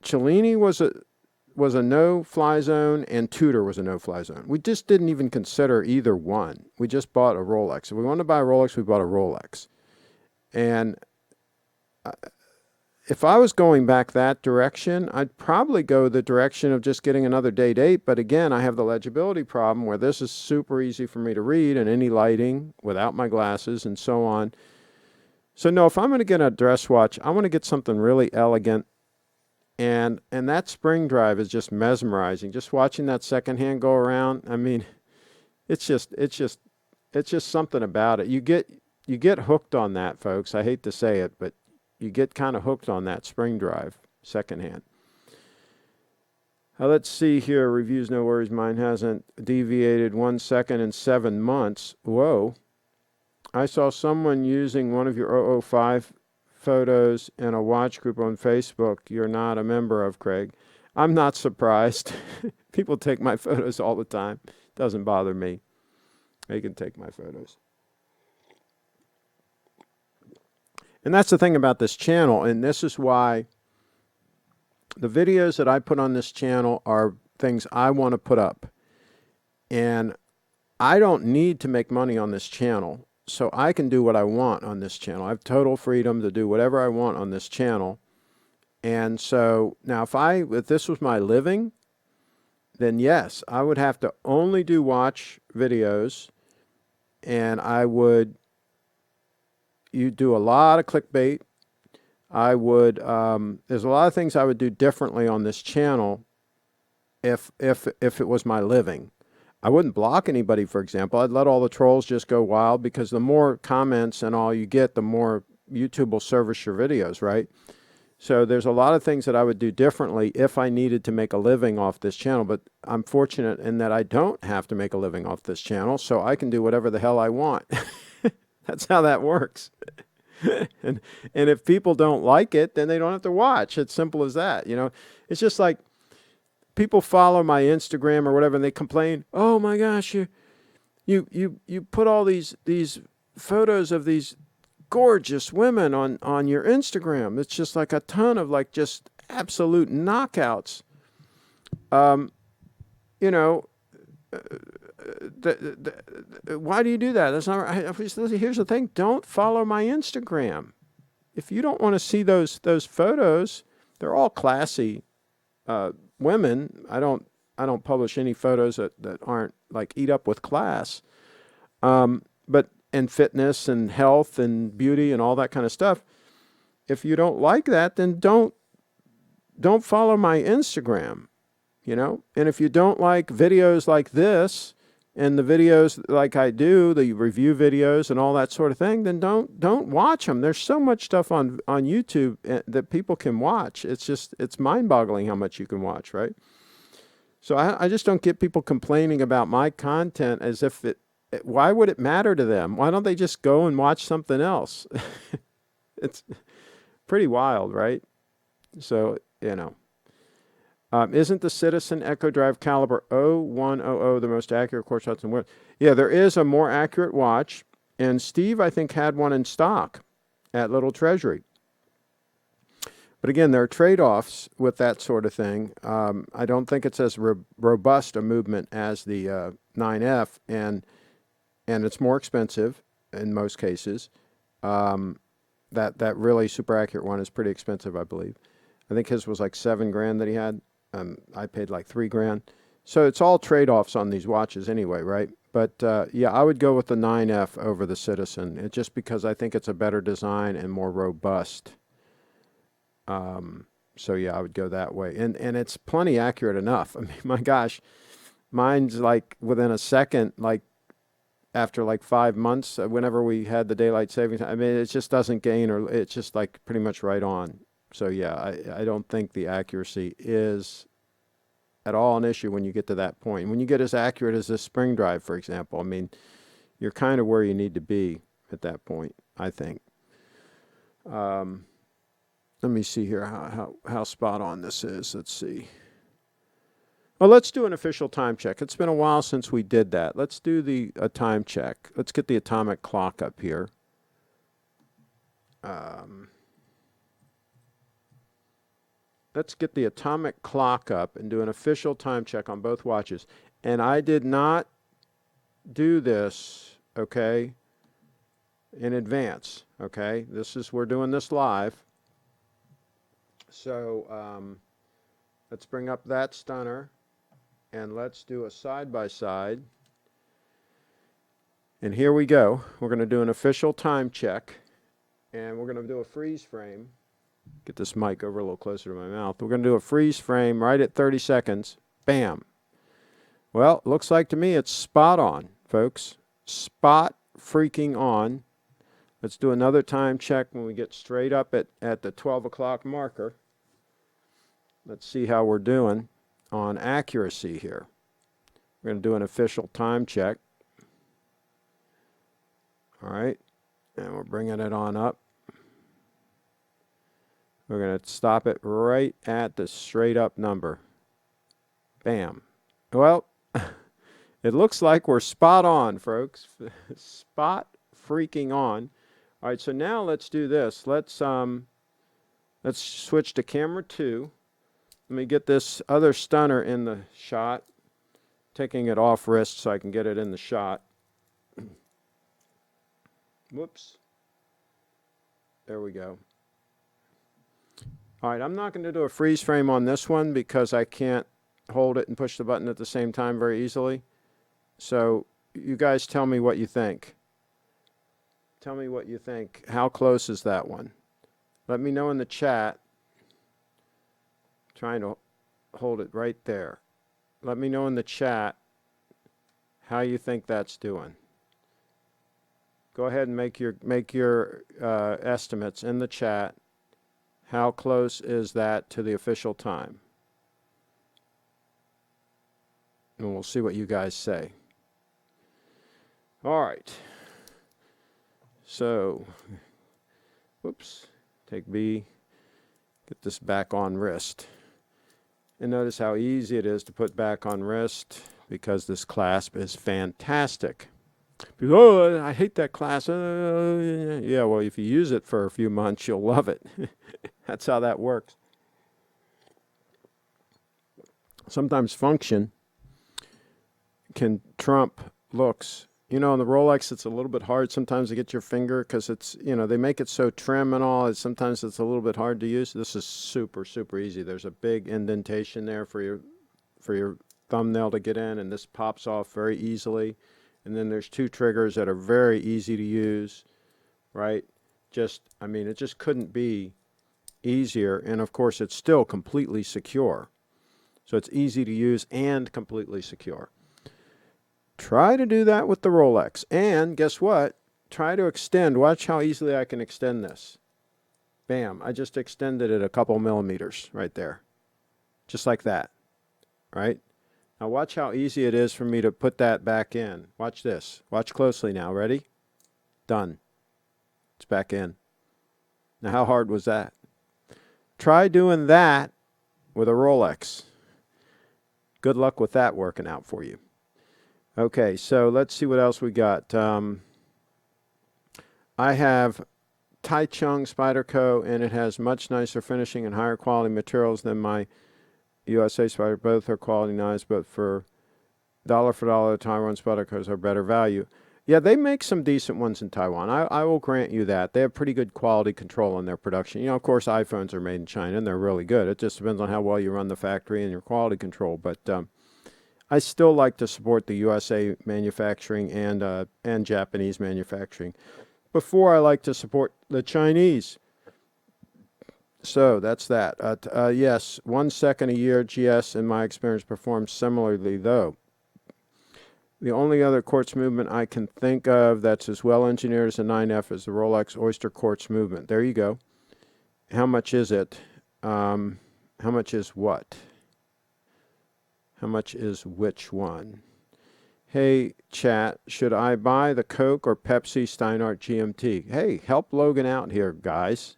Cellini was a no-fly zone, and Tudor was a no-fly zone. We just didn't even consider either one. We just bought a Rolex. If we wanted to buy a Rolex, we bought a Rolex. And if I was going back that direction, I'd probably go the direction of just getting another date. But again, I have the legibility problem where this is super easy for me to read and any lighting without my glasses and so on. So no, if I'm going to get a dress watch, I want to get something really elegant. And that spring drive is just mesmerizing. Just watching that second hand go around. I mean, it's just something about it. You get hooked on that, folks. I hate to say it, but you get kind of hooked on that spring drive secondhand. Let's see here. Reviews, no worries. Mine hasn't deviated 1 second in 7 months. Whoa. I saw someone using one of your 005 photos in a watch group on Facebook you're not a member of, Craig. I'm not surprised. People take my photos all the time. Doesn't bother me. They can take my photos. And that's the thing about this channel, and this is why the videos that I put on this channel are things I want to put up. And I don't need to make money on this channel, so I can do what I want on this channel. I have total freedom to do whatever I want on this channel. And so now if this was my living, then yes, I would have to only do watch videos, and you do a lot of clickbait. I would, there's a lot of things I would do differently on this channel if it was my living. I wouldn't block anybody, for example. I'd let all the trolls just go wild, because the more comments and all you get, the more YouTube will service your videos, right? So there's a lot of things that I would do differently if I needed to make a living off this channel, but I'm fortunate in that I don't have to make a living off this channel, so I can do whatever the hell I want. That's how that works. and if people don't like it, then they don't have to watch. It's simple as that. You know, it's just like people follow my Instagram or whatever, and they complain, "Oh my gosh, you put all these photos of these gorgeous women on your Instagram. It's just like a ton of like just absolute knockouts." You know. Why do you do that? That's not right. Here's the thing: don't follow my Instagram. If you don't want to see those photos, they're all classy women. I don't publish any photos that aren't like eat up with class, but and fitness and health and beauty and all that kind of stuff. If you don't like that, then don't follow my Instagram. You know, and if you don't like videos like this, and the videos like I do, the review videos and all that sort of thing, then don't watch them. There's so much stuff on YouTube that people can watch. It's mind-boggling how much you can watch, right? So I just don't get people complaining about my content as if why would it matter to them? Why don't they just go and watch something else? It's pretty wild, right? So, you know. Isn't the Citizen Echo Drive Caliber 0100 the most accurate quartz watch in the world? Yeah, there is a more accurate watch, and Steve, I think, had one in stock at Little Treasury. But again, there are trade-offs with that sort of thing. I don't think it's as robust a movement as the 9F, and it's more expensive in most cases. That really super accurate one is pretty expensive, I believe. I think his was like $7,000 that he had. I paid like $3,000. So it's all trade-offs on these watches anyway, right? But yeah, I would go with the 9F over the Citizen, just because I think it's a better design and more robust. So yeah, I would go that way. And it's plenty accurate enough. I mean, my gosh, mine's like within a second, like after like 5 months, whenever we had the daylight saving time. I mean, it just doesn't gain, or it's just like pretty much right on. So yeah, I don't think the accuracy is at all an issue when you get to that point. When you get as accurate as this spring drive, for example, I mean, you're kind of where you need to be at that point, I think. Let me see here how spot on this is. Let's see. Well, let's do an official time check. It's been a while since we did that. Let's do a time check. Let's get the atomic clock up here. Let's get the atomic clock up and do an official time check on both watches. And I did not do this, okay, in advance, okay? We're doing this live. So let's bring up that stunner and let's do a side-by-side. And here we go. We're going to do an official time check and we're going to do a freeze frame. Get this mic over a little closer to my mouth. We're going to do a freeze frame right at 30 seconds. Bam. Well, looks like to me it's spot on, folks. Spot freaking on. Let's do another time check when we get straight up at the 12 o'clock marker. Let's see how we're doing on accuracy here. We're going to do an official time check. All right. And we're bringing it on up. We're going to stop it right at the straight up number. Bam. Well, it looks like we're spot on, folks. Spot freaking on. All right, so now let's do this. Let's switch to camera 2. Let me get this other stunner in the shot. Taking it off wrist so I can get it in the shot. Whoops. There we go. All right, I'm not going to do a freeze frame on this one because I can't hold it and push the button at the same time very easily. So you guys tell me what you think. Tell me what you think. How close is that one? Let me know in the chat. Trying to hold it right there. Let me know in the chat how you think that's doing. Go ahead and make your estimates in the chat. How close is that to the official time? And we'll see what you guys say. All right. So, whoops, take B, get this back on wrist. And notice how easy it is to put back on wrist because this clasp is fantastic. Because, oh, I hate that clasp. Yeah, well, if you use it for a few months, you'll love it. That's how that works. Sometimes function can trump looks. You know, on the Rolex, it's a little bit hard sometimes to get your finger because it's, you know, they make it so trim and all. Sometimes it's a little bit hard to use. This is super, super easy. There's a big indentation there for your thumbnail to get in, and this pops off very easily. And then there's 2 triggers that are very easy to use, right? I mean, it just couldn't be easier. And of course, it's still completely secure. So it's easy to use and completely secure. Try to do that with the Rolex. And guess what? Try to extend. Watch how easily I can extend this. Bam. I just extended it a couple millimeters right there. Just like that. Right? Now watch how easy it is for me to put that back in. Watch this. Watch closely now. Ready? Done. It's back in. Now how hard was that? Try doing that with a Rolex. Good luck with that working out for you. Okay, so let's see what else we got. I have Taichung Spyderco, and it has much nicer finishing and higher quality materials than my USA Spider. Both are quality knives, but for dollar, Taiwan Spydercos are better value. Yeah, they make some decent ones in Taiwan. I will grant you that. They have pretty good quality control on their production. You know, of course, iPhones are made in China, and they're really good. It just depends on how well you run the factory and your quality control. But I still like to support the USA manufacturing and Japanese manufacturing. Before, I like to support the Chinese. So that's that. Yes, 1 second a year GS, in my experience, performs similarly, though. The only other quartz movement I can think of that's as well engineered as a 9F is the Rolex Oyster quartz movement. There you go. How much is it? How much is what? How much is which one? Hey, chat, should I buy the Coke or Pepsi Steinart GMT? Hey, help Logan out here, guys.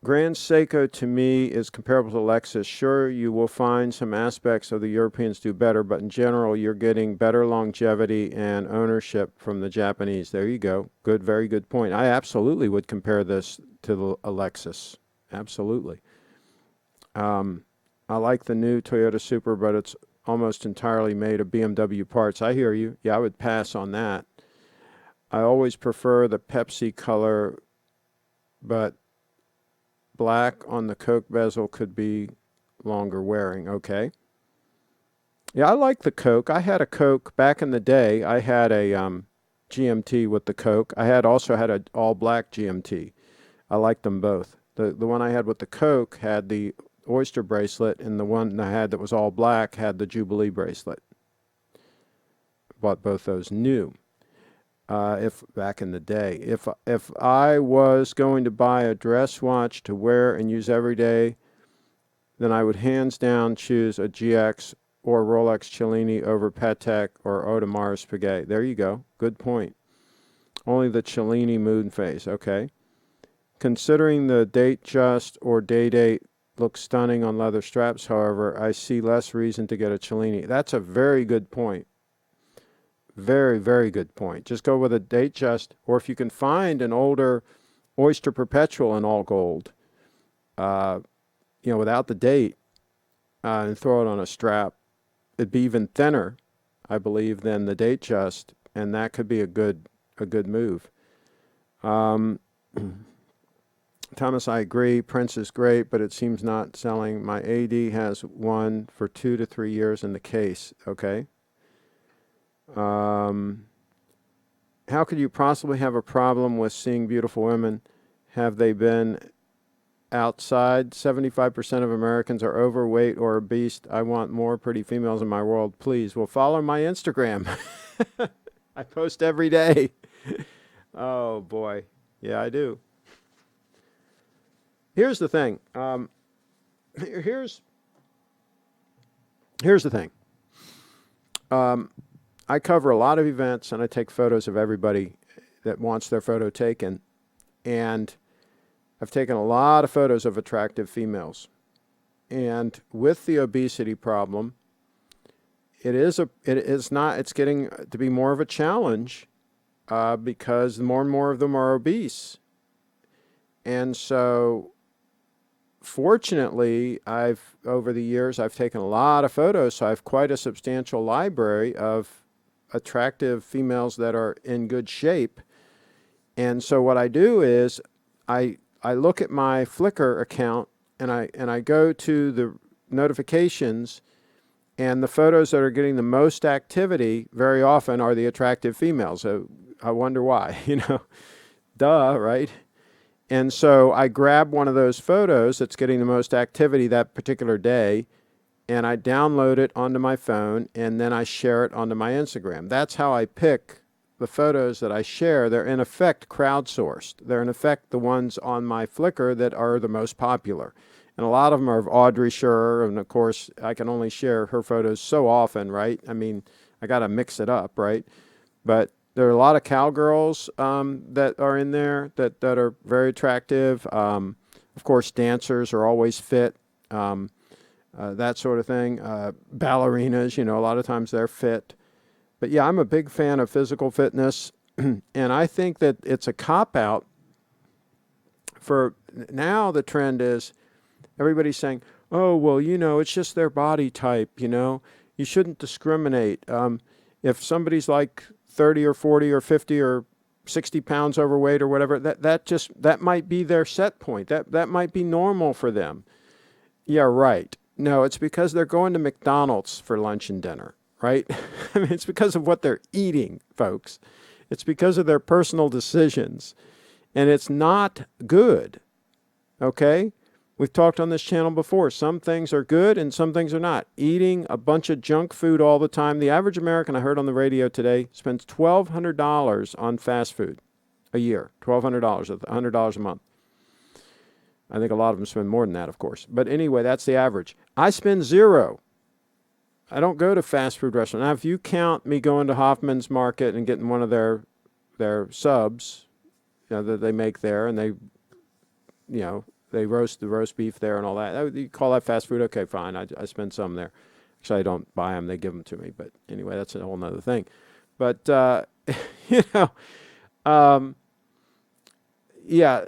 Grand Seiko to me is comparable to Lexus. Sure, you will find some aspects of the Europeans do better, but in general, you're getting better longevity and ownership from the Japanese. There you go. Good, very good point. I absolutely would compare this to a Lexus. Absolutely. I like the new Toyota Supra, but it's almost entirely made of BMW parts. I hear you. Yeah, I would pass on that. I always prefer the Pepsi color, but black on the Coke bezel could be longer wearing. Okay. Yeah, I like the Coke. I had a Coke back in the day. I had a GMT with the Coke. I also had an all black GMT. I liked them both. The one I had with the Coke had the Oyster bracelet, and the one I had that was all black had the Jubilee bracelet. Bought both those new. If back in the day, if I was going to buy a dress watch to wear and use every day, then I would hands down choose a GX or Rolex Cellini over Patek or Audemars Piguet. There you go. Good point. Only the Cellini moon phase. Okay. Considering the Datejust or Day-Date looks stunning on leather straps, however, I see less reason to get a Cellini. That's a very good point. Very, very good point. Just go with a Datejust, or if you can find an older Oyster Perpetual in all gold, without the date, and throw it on a strap. It'd be even thinner, I believe, than the Datejust, and that could be a good move. Thomas, I agree. Prince is great, but it seems not selling. My AD has one for 2 to 3 years in the case. Okay. How could you possibly have a problem with seeing beautiful women? Have they been outside? 75% of Americans are overweight or obese. I want more pretty females in my world. Please. Well, follow my Instagram. I post every day. Oh, boy. Yeah, I do. Here's the thing. Here's the thing. I cover a lot of events, and I take photos of everybody that wants their photo taken. And I've taken a lot of photos of attractive females. And with the obesity problem, it's getting to be more of a challenge because more and more of them are obese. And so, fortunately, over the years, I've taken a lot of photos, so I have quite a substantial library of attractive females that are in good shape. And so what I do is I look at my Flickr account and I go to the notifications, and the photos that are getting the most activity very often are the attractive females. So I wonder why, duh, right? And so I grab one of those photos that's getting the most activity that particular day, and I download it onto my phone, and then I share it onto my Instagram. That's how I pick the photos that I share. They're in effect crowdsourced. They're in effect the ones on my Flickr that are the most popular. And a lot of them are of Audrey Scherer, and of course, I can only share her photos so often, right? I mean, I got to mix it up, right? But there are a lot of cowgirls that are in there that are very attractive. Of course, dancers are always fit. That sort of thing. Ballerinas, a lot of times they're fit. But yeah, I'm a big fan of physical fitness, and I think that it's a cop-out. For now, the trend is everybody's saying, oh, well, it's just their body type, you shouldn't discriminate. If somebody's like 30 or 40 or 50 or 60 pounds overweight or whatever, that might be their set point. That might be normal for them. Yeah, right. No, it's because they're going to McDonald's for lunch and dinner, right? I mean, it's because of what they're eating, folks. It's because of their personal decisions. And it's not good, okay? We've talked on this channel before. Some things are good and some things are not. Eating a bunch of junk food all the time. The average American, I heard on the radio today, spends $1,200 on fast food a year. $1,200, $100 a month. I think a lot of them spend more than that, of course. But anyway, that's the average. I spend $0. I don't go to fast food restaurants. Now, if you count me going to Hoffman's Market and getting one of their subs, that they make there, and they they roast the roast beef there and all that. You call that fast food? Okay, fine. I spend some there. Actually, I don't buy them. They give them to me. But anyway, that's a whole nother thing. But, you know, yeah,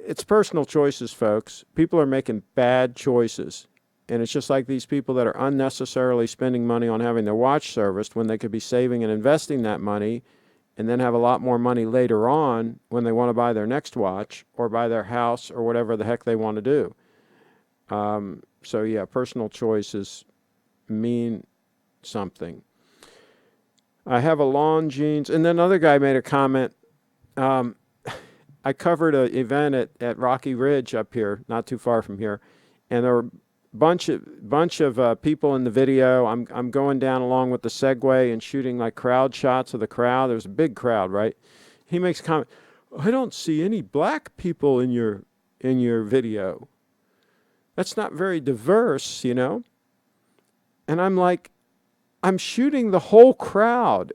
it's personal choices, folks. People are making bad choices. And it's just like these people that are unnecessarily spending money on having their watch serviced when they could be saving and investing that money and then have a lot more money later on when they want to buy their next watch or buy their house or whatever the heck they want to do. So, yeah, personal choices mean something. I have a lawn jeans. And then another guy made a comment. I covered an event at Rocky Ridge up here, not too far from here, and there were bunch of people in the video. I'm going down along with the Segway and shooting like crowd shots of the crowd. There's a big crowd, right? He makes a comment, I don't see any black people in your video. That's not very diverse, you know? And I'm like, I'm shooting the whole crowd.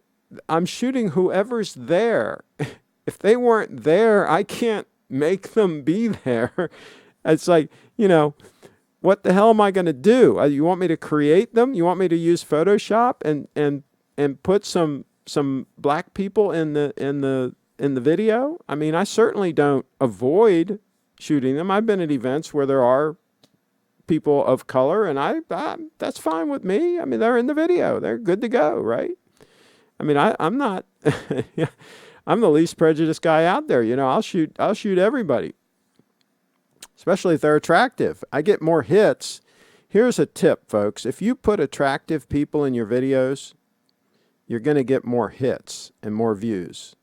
I'm shooting whoever's there. If they weren't there, I can't make them be there. It's like, you know, what the hell am I going to do? You want me to create them? You want me to use Photoshop and put some black people in the video? I mean, I certainly don't avoid shooting them. I've been at events where there are people of color, and that's fine with me. I mean, they're in the video. They're good to go, right? I mean, I'm not I'm the least prejudiced guy out there. You know, I'll shoot everybody, especially if they're attractive. I get more hits. Here's a tip, folks. If you put attractive people in your videos, you're going to get more hits and more views.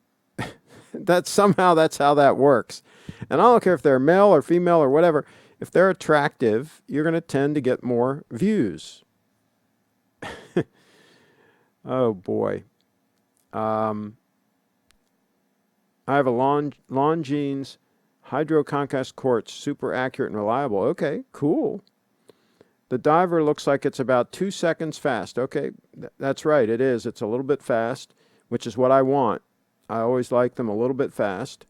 That's how that works. And I don't care if they're male or female or whatever. If they're attractive, you're going to tend to get more views. Oh, boy. I have a lawn jeans Hydro Conquest Quartz, super accurate and reliable. Okay, cool. The diver looks like it's about 2 seconds fast. Okay, that's right, it is. It's a little bit fast, which is what I want. I always like them a little bit fast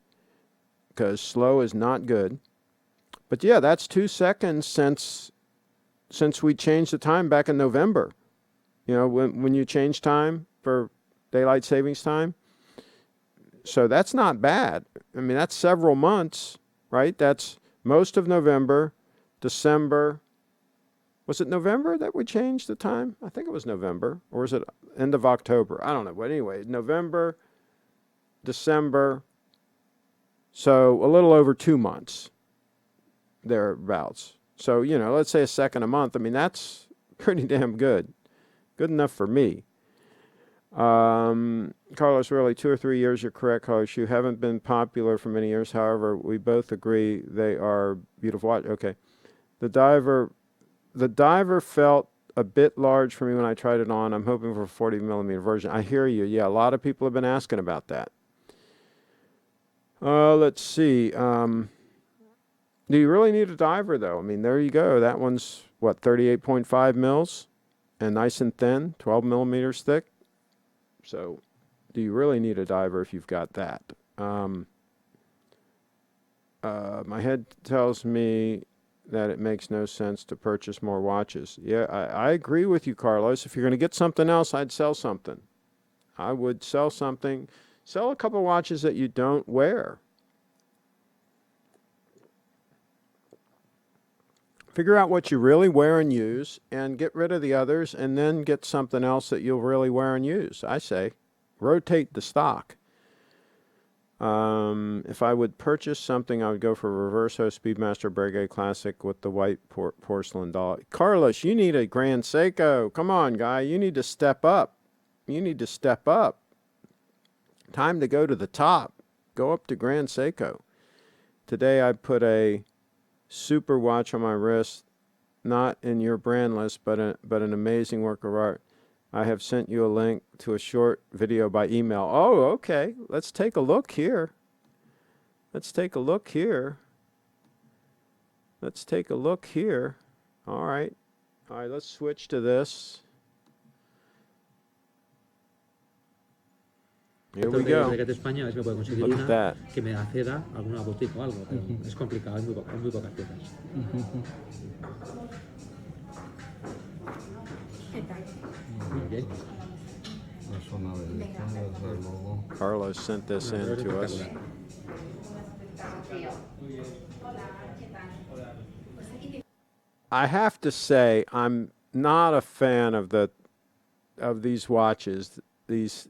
because slow is not good. But yeah, that's 2 seconds since we changed the time back in November. You know, when you change time for daylight savings time. So that's not bad. I mean, that's several months, right? That's most of November, December. Was it November that we changed the time? I think it was November. Or was it end of October? I don't know. But anyway, November, December. So a little over 2 months thereabouts. So, you know, let's say a second a month. I mean, that's pretty damn good. Good enough for me. Carlos, really, 2 or 3 years, you're correct, Carlos. You haven't been popular for many years. However, we both agree they are beautiful. Okay. The diver felt a bit large for me when I tried it on. I'm hoping for a 40 millimeter version. I hear you. Yeah, a lot of people have been asking about that. Let's see. Do you really need a diver, though? I mean, there you go. That one's, what, 38.5 mils? And nice and thin, 12 millimeters thick. So, do you really need a diver if you've got that? My head tells me that it makes no sense to purchase more watches. Yeah, I agree with you, Carlos. If you're going to get something else, I'd sell something. I would sell something. Sell a couple watches that you don't wear. Figure out what you really wear and use and get rid of the others and then get something else that you'll really wear and use. I say rotate the stock. If I would purchase something, I would go for a Reverso Speedmaster Breguet Classic with the white porcelain doll. Carlos, you need a Grand Seiko. Come on, guy. You need to step up. You need to step up. Time to go to the top. Go up to Grand Seiko. Today I put a super watch on my wrist, not in your brand list, but an amazing work of art. I have sent you a link to a short video by email. Oh, okay. Let's take a look here. Let's take a look here. Let's take a look here. All right. All right, let's switch to this. Here we go. Llegué a España, a ver si me puedo conseguir Look una at that. que me acceda a alguna boutique o algo, pero es complicado, hay muy pocas piezas. Muy bien. Carlos sent this in to us. I have to say, I'm not a fan of these watches, these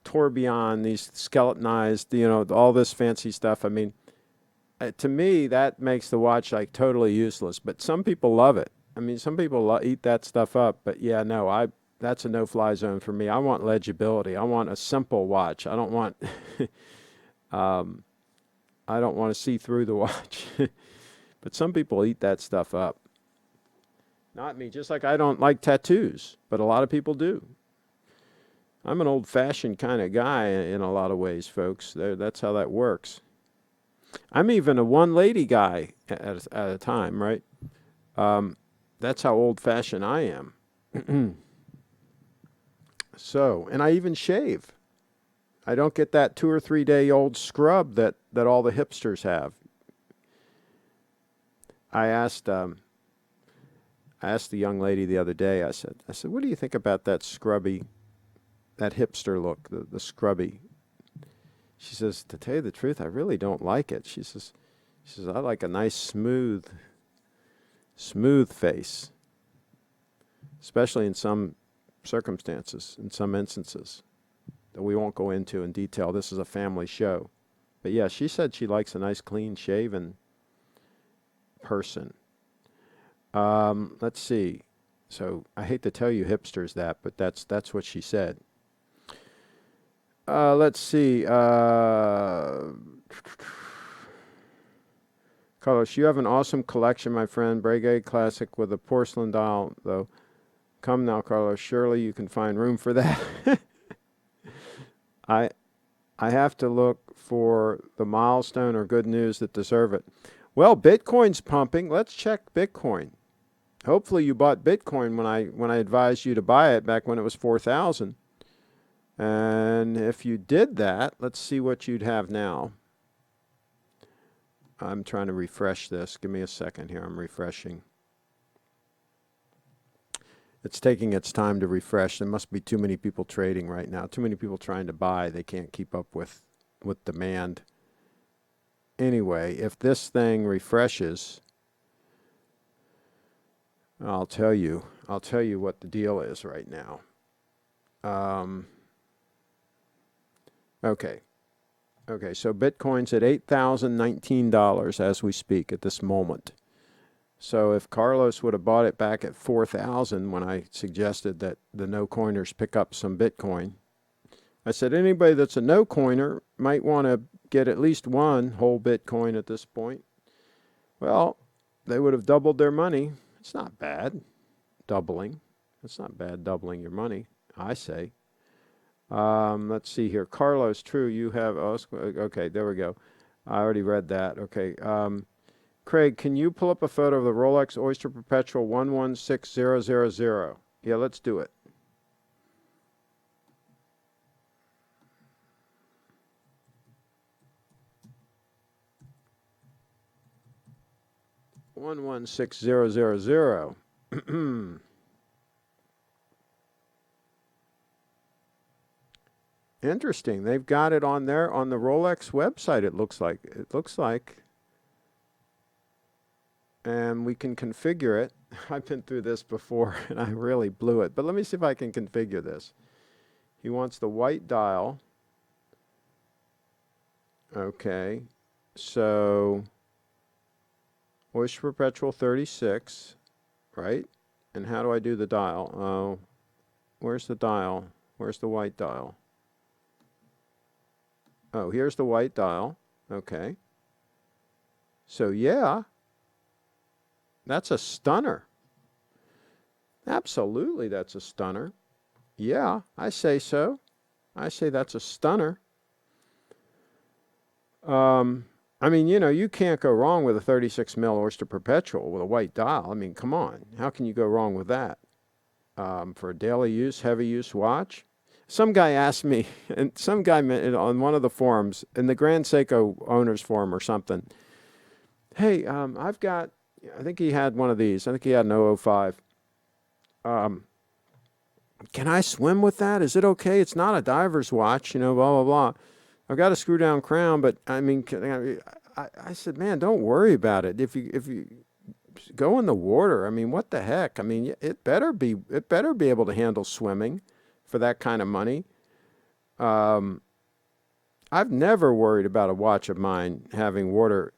Tourbillon, these skeletonized, you know, all this fancy stuff. I mean, to me, that makes the watch like totally useless. But some people love it. I mean, some people eat that stuff up. But yeah, no, that's a no-fly zone for me. I want legibility. I want a simple watch. I don't want I don't want to see through the watch. But some people eat that stuff up. Not me. Just like I don't like tattoos, but a lot of people do. I'm an old-fashioned kind of guy in a lot of ways, folks. That's how that works. I'm even a one-lady guy at a time, right? That's how old-fashioned I am. So, and I even shave. I don't get that 2 or 3 day old scrub that all the hipsters have. I asked the young lady the other day, I said, what do you think about that scrubby, that hipster look, the scrubby? She says, to tell you the truth, I really don't like it. She says, I like a nice smooth face, especially in some circumstances, in some instances that we won't go into in detail. This is a family show. But yeah, she said she likes a nice clean shaven person. Let's see. So I hate to tell you hipsters that, but that's what she said. Let's see. Carlos, you have an awesome collection, my friend. Breguet Classic with a porcelain dial, though. Come now, Carlos. Surely you can find room for that. I have to look for the milestone or good news that deserve it. Well, Bitcoin's pumping. Let's check Bitcoin. Hopefully you bought Bitcoin when I advised you to buy it back when it was 4,000. And if you did that, let's see what you'd have now. I'm trying to refresh this. Give me a second here. I'm refreshing. It's taking its time to refresh. There must be too many people trading right now. Too many people trying to buy. They can't keep up with demand. Anyway, if this thing refreshes, I'll tell you what the deal is right now. Okay, so Bitcoin's at $8,019 as we speak at this moment. So if Carlos would have bought it back at 4,000 when I suggested that the no-coiners pick up some Bitcoin, I said anybody that's a no-coiner might want to get at least one whole Bitcoin at this point. Well, they would have doubled their money. It's not bad doubling. It's not bad doubling your money, I say. Let's see here. Carlos, true, you have... Oh, okay, there we go. I already read that. Okay. Craig, can you pull up a photo of the Rolex Oyster Perpetual 116000? Yeah, let's do it. $116000. Interesting. They've got it on there on the Rolex website. It looks like. And we can configure it. I've been through this before and I really blew it. But let me see if I can configure this. He wants the white dial. Okay. So Oyster Perpetual 36, right? And how do I do the dial? Oh, where's the dial? Where's the white dial? Oh, here's the white dial. Okay. So yeah. That's a stunner. Absolutely, that's a stunner. Yeah, I say so. I say that's a stunner. I mean, you know, you can't go wrong with a 36 mil Oyster Perpetual with a white dial. I mean, come on. How can you go wrong with that? For a daily use, heavy use watch? some guy asked me, and some guy on one of the forums, in the Grand Seiko owners forum or something, hey, I've got, I think he had one of these. I think he had an 005. Can I swim with that? Is it okay? It's not a diver's watch, blah, blah, blah. I've got a screw down crown, but I mean, I said, man, don't worry about it. If you go in the water, I mean, what the heck? I mean, it better be able to handle swimming for that kind of money. I've never worried about a watch of mine having water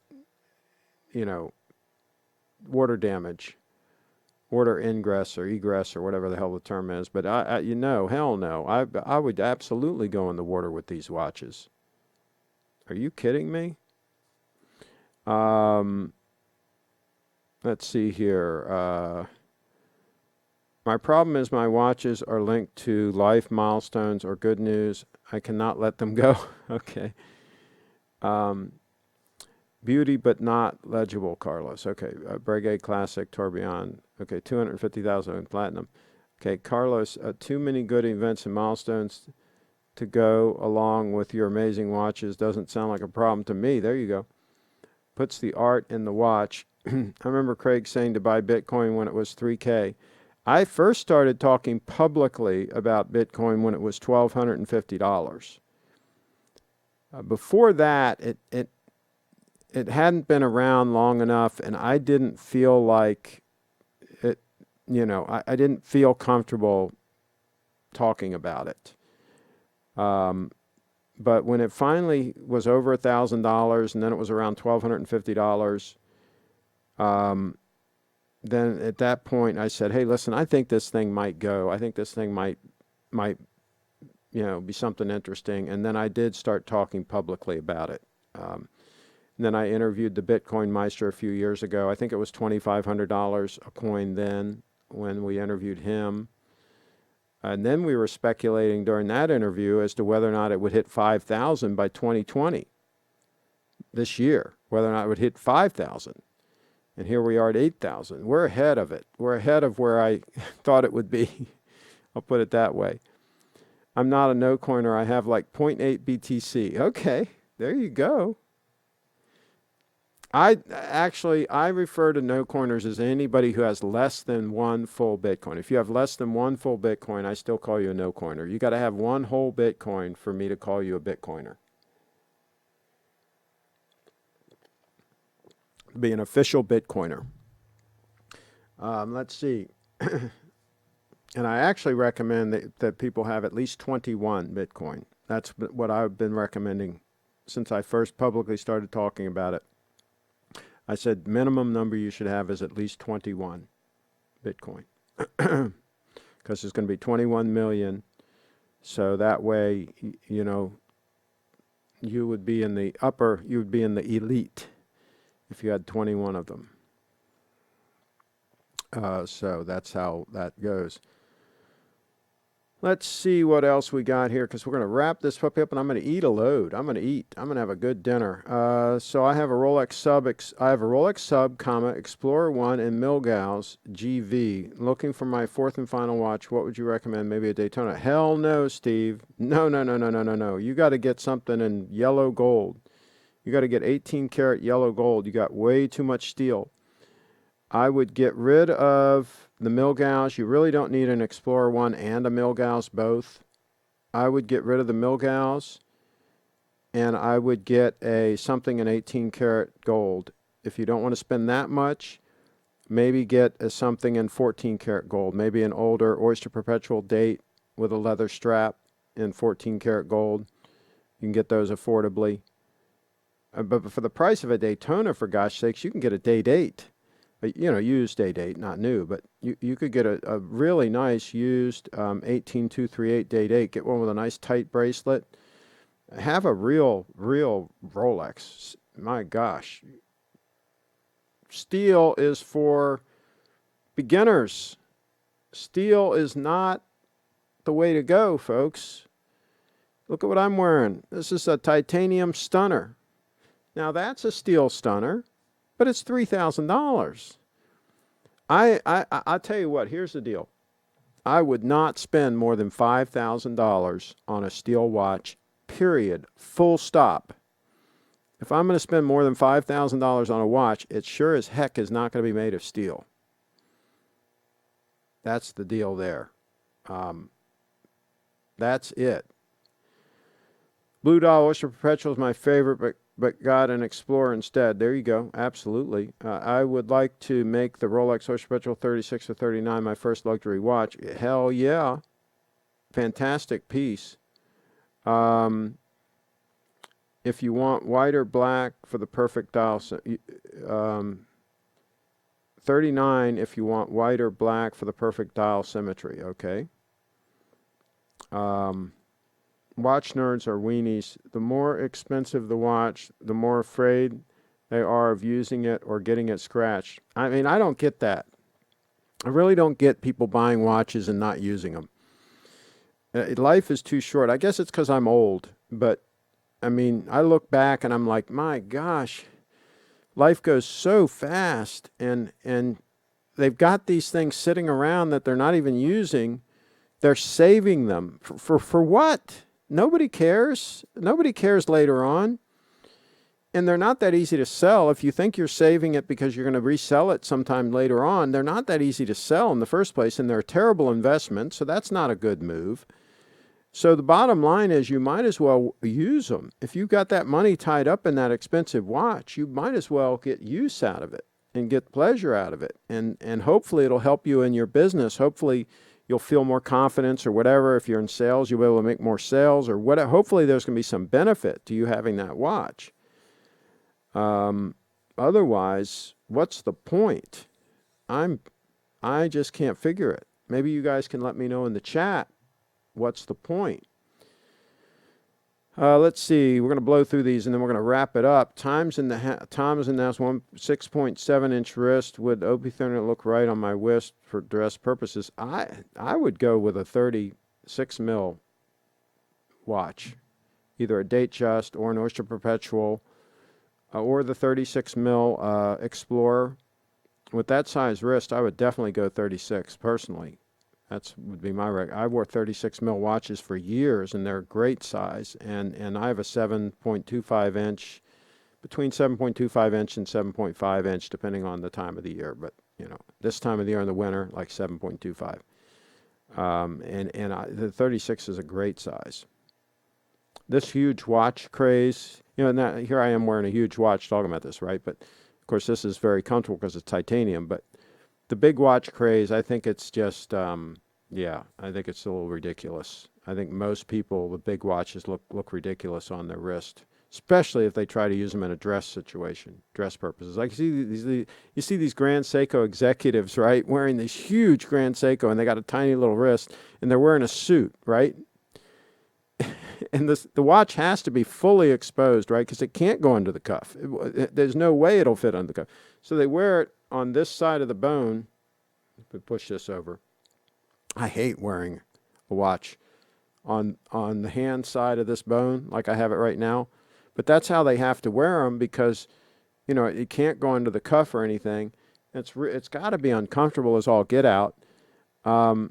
damage, water ingress or egress or whatever the hell the term is. But hell no. I would absolutely go in the water with these watches. Are you kidding me? Let's see here. My problem is my watches are linked to life milestones or good news. I cannot let them go. Okay. Beauty but not legible, Carlos. Okay. Breguet Classic, Tourbillon. Okay. 250,000 in platinum. Okay. Carlos, too many good events and milestones to go along with your amazing watches doesn't sound like a problem to me. There you go. Puts the art in the watch. I remember Craig saying to buy Bitcoin when it was 3K. I first started talking publicly about Bitcoin when it was $1,250. Before that, it hadn't been around long enough, and I didn't feel like it. I didn't feel comfortable talking about it. But when it finally was over $1,000, and then it was around $1,250. Then at that point I said, hey, listen, I think this thing might go. I think this thing might be something interesting. And then I did start talking publicly about it. And then I interviewed the Bitcoin Meister a few years ago. I think it was $2,500 a coin then when we interviewed him. And then we were speculating during that interview as to whether or not it would hit 5,000 by 2020, this year, whether or not it would hit 5,000. And here we are at 8,000. We're ahead of it. We're ahead of where I thought it would be. I'll put it that way. I'm not a no-coiner. I have like 0.8 BTC. Okay, there you go. I refer to no-coiners as anybody who has less than one full Bitcoin. If you have less than one full Bitcoin, I still call you a no-coiner. You got to have one whole Bitcoin for me to call you a Bitcoiner. Be an official Bitcoiner. Let's see. And I actually recommend that people have at least 21 Bitcoin. That's what I've been recommending since I first publicly started talking about it. I said minimum number you should have is at least 21 Bitcoin. Because there's going to be 21 million. So that way, you would be in the elite if you had 21 of them. So that's how that goes. Let's see what else we got here, because we're going to wrap this puppy up, and I'm going to eat a load. I'm going to eat. I'm going to have a good dinner. So I have a Rolex Sub, Explorer 1 in Milgauss GV. Looking for my fourth and final watch. What would you recommend? Maybe a Daytona? Hell no, Steve. No. You got to get something in yellow gold. You got to get 18 karat yellow gold. You got way too much steel. I would get rid of the Milgauss. You really don't need an Explorer 1 and a Milgauss both. I would get rid of the Milgauss, and I would get something in 18 karat gold. If you don't want to spend that much, maybe get something in 14 karat gold. Maybe an older Oyster Perpetual date with a leather strap in 14 karat gold. You can get those affordably. But for the price of a Daytona, for gosh sakes, you can get a day date. Used day date, not new, but you could get a really nice used 18238 day date. Get one with a nice tight bracelet. Have a real Rolex. My gosh. Steel is for beginners. Steel is not the way to go, folks. Look at what I'm wearing. This is a titanium stunner. Now that's a steel stunner, but it's $3,000. I'll tell you what, here's the deal. I would not spend more than $5,000 on a steel watch, period, full stop. If I'm going to spend more than $5,000 on a watch, it sure as heck is not going to be made of steel. That's the deal there. That's it. Blue Doll Oyster Perpetual is my favorite, but got an Explorer instead. There you go. Absolutely. I would like to make the Rolex Oyster Perpetual 36 or 39 my first luxury watch. Hell yeah. Fantastic piece. If you want white or black for the perfect dial, 39 if you want white or black for the perfect dial symmetry, okay? Watch nerds are weenies. The more expensive the watch, the more afraid they are of using it or getting it scratched. I mean, I don't get that. I really don't get people buying watches and not using them. Life is too short. I guess it's because I'm old, but I mean, I look back and I'm like, my gosh, life goes so fast, and they've got these things sitting around that they're not even using. They're saving them for what? Nobody cares. Nobody cares later on. And they're not that easy to sell. If you think you're saving it because you're going to resell it sometime later on, they're not that easy to sell in the first place, and they're a terrible investment, so that's not a good move. So the bottom line is you might as well use them. If you've got that money tied up in that expensive watch, you might as well get use out of it and get pleasure out of it. And hopefully it'll help you in your business. Hopefully you'll feel more confidence or whatever. If you're in sales, you'll be able to make more sales or whatever. Hopefully there's going to be some benefit to you having that watch. Otherwise, what's the point? I just can't figure it. Maybe you guys can let me know in the chat. What's the point? Let's see. We're going to blow through these and then we're going to wrap it up. Tom's in the house. 6.7-inch wrist. Would OP30 look right on my wrist for dress purposes? I would go with a 36 mil watch, either a DATEJUST or an Oyster Perpetual, or the 36 mil Explorer. With that size wrist, I would definitely go 36 personally. That would be my record. I wore 36 mil watches for years, and they're great size. And I have a 7.25 inch, between 7.25 inch and 7.5 inch, depending on the time of the year. But you know, this time of the year in the winter, like 7.25. The 36 is a great size. This huge watch craze, you know, now, here I am wearing a huge watch talking about this, right? But of course, this is very comfortable because it's titanium. But the big watch craze, I think it's just, yeah, I think it's a little ridiculous. I think most people with big watches look ridiculous on their wrist, especially if they try to use them in a dress situation, dress purposes. Like you see these Grand Seiko executives, right, wearing this huge Grand Seiko, and they got a tiny little wrist, and they're wearing a suit, right? And the watch has to be fully exposed, right, because it can't go under the cuff. There's no way it'll fit under the cuff. So they wear it on this side of the bone. Let me push this over. I hate wearing a watch on the hand side of this bone like I have it right now. But that's how they have to wear them because, you know, it can't go under the cuff or anything. It's got to be uncomfortable as all get out. No,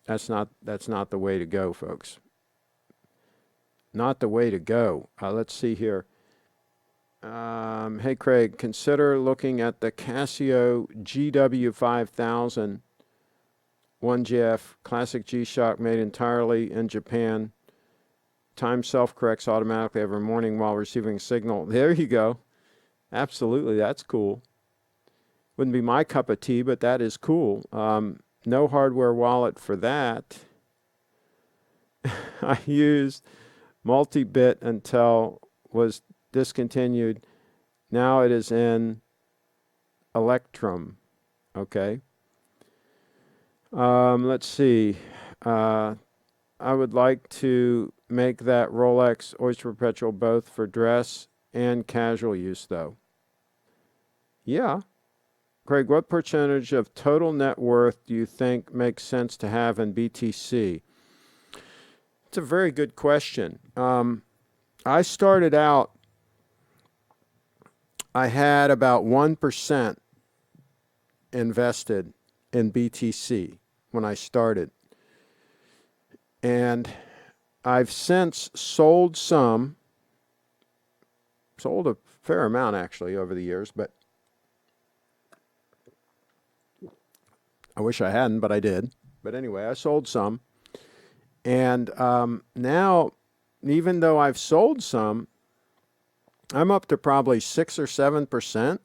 that's not the way to go, folks. Not the way to go. Let's see here. Hey, Craig, consider looking at the Casio GW5000 1GF Classic G-Shock made entirely in Japan. Time self-corrects automatically every morning while receiving signal. There you go. Absolutely, that's cool. Wouldn't be my cup of tea, but that is cool. No hardware wallet for that. I used multi-bit until was discontinued. Now it is in Electrum. Okay. Let's see. I would like to make that Rolex Oyster Perpetual both for dress and casual use, though. Yeah. Craig, what percentage of total net worth do you think makes sense to have in BTC? It's a very good question. I started out, I had about 1% invested in BTC when I started. And I've since sold a fair amount actually over the years, but I wish I hadn't, but I did. But anyway, I sold some. And now, even though I've sold some, I'm up to probably 6 or 7%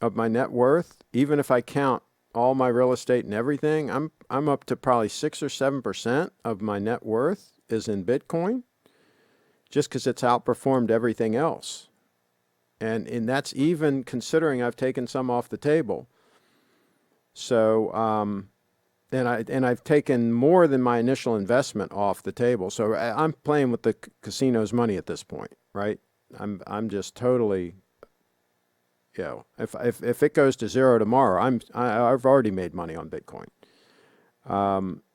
of my net worth. Even if I count all my real estate and everything, I'm up to probably 6 or 7% of my net worth is in Bitcoin, just because it's outperformed everything else. And that's even considering I've taken some off the table. So, and I've taken more than my initial investment off the table. So I'm playing with the casino's money at this point, right? I'm just totally, you know, if it goes to zero tomorrow, I've already made money on Bitcoin.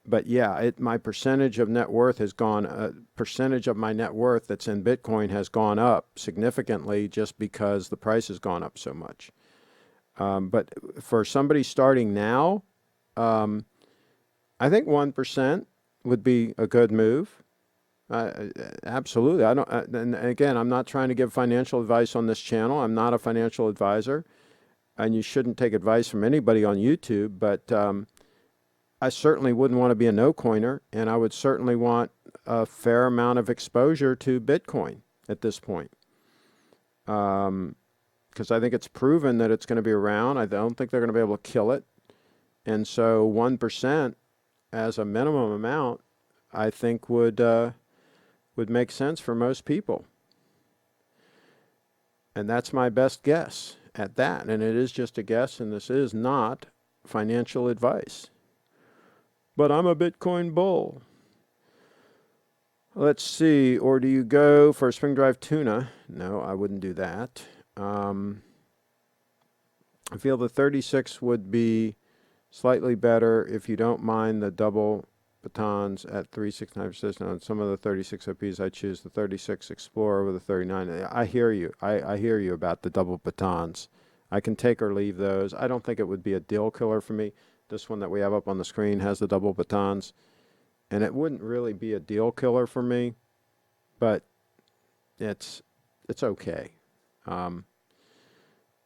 But yeah, my percentage of net worth has gone. Percentage of my net worth that's in Bitcoin has gone up significantly just because the price has gone up so much. But for somebody starting now, I think 1% would be a good move. Absolutely. And again, I'm not trying to give financial advice on this channel. I'm not a financial advisor, and you shouldn't take advice from anybody on YouTube. But I certainly wouldn't want to be a no-coiner, and I would certainly want a fair amount of exposure to Bitcoin at this point. Because I think it's proven that it's going to be around. I don't think they're going to be able to kill it. And so 1% as a minimum amount, I think would make sense for most people. And that's my best guess at that. And it is just a guess, and this is not financial advice. But I'm a Bitcoin bull. Let's see. Or do you go for a spring drive tuna? No, I wouldn't do that. I feel the 36 would be slightly better if you don't mind the double batons at 369%. On some of the 36 OPs, I choose the 36 Explorer over the 39. I hear you. I hear you about the double batons. I can take or leave those. I don't think it would be a deal killer for me. This one that we have up on the screen has the double batons, and it wouldn't really be a deal killer for me, but it's okay.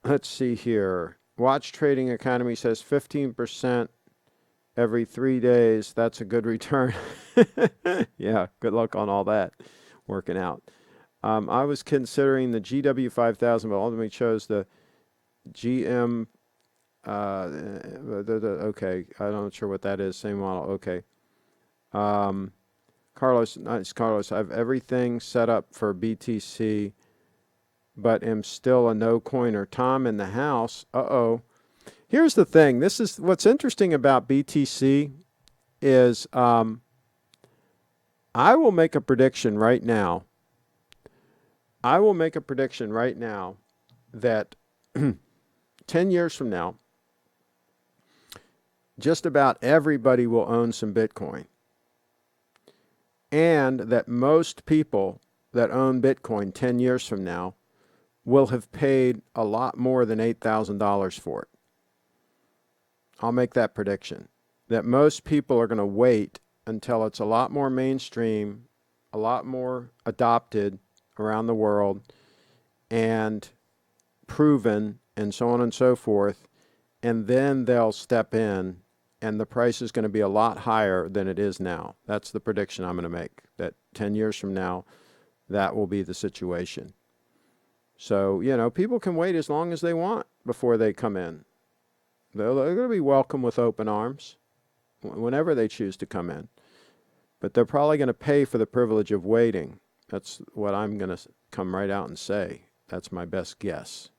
Let's see here. Watch Trading Academy says 15% every 3 days. That's a good return. Yeah, good luck on all that working out. I was considering the GW5000, but ultimately chose the GM. Okay, I'm not sure what that is. Same model. Okay. Carlos, nice Carlos. I have everything set up for BTC, but am still a no-coiner. Tom in the house. Uh-oh. Here's the thing. This is what's interesting about BTC is I will make a prediction right now. That 10 years from now, just about everybody will own some Bitcoin. And that most people that own Bitcoin 10 years from now will have paid a lot more than $8,000 for it. I'll make that prediction. That most people are going to wait until it's a lot more mainstream, a lot more adopted around the world, and proven, and so on and so forth, and then they'll step in, and the price is going to be a lot higher than it is now. That's the prediction I'm going to make, that 10 years from now, that will be the situation. So, you know, people can wait as long as they want before they come in. They're going to be welcome with open arms whenever they choose to come in. But they're probably going to pay for the privilege of waiting. That's what I'm going to come right out and say. That's my best guess.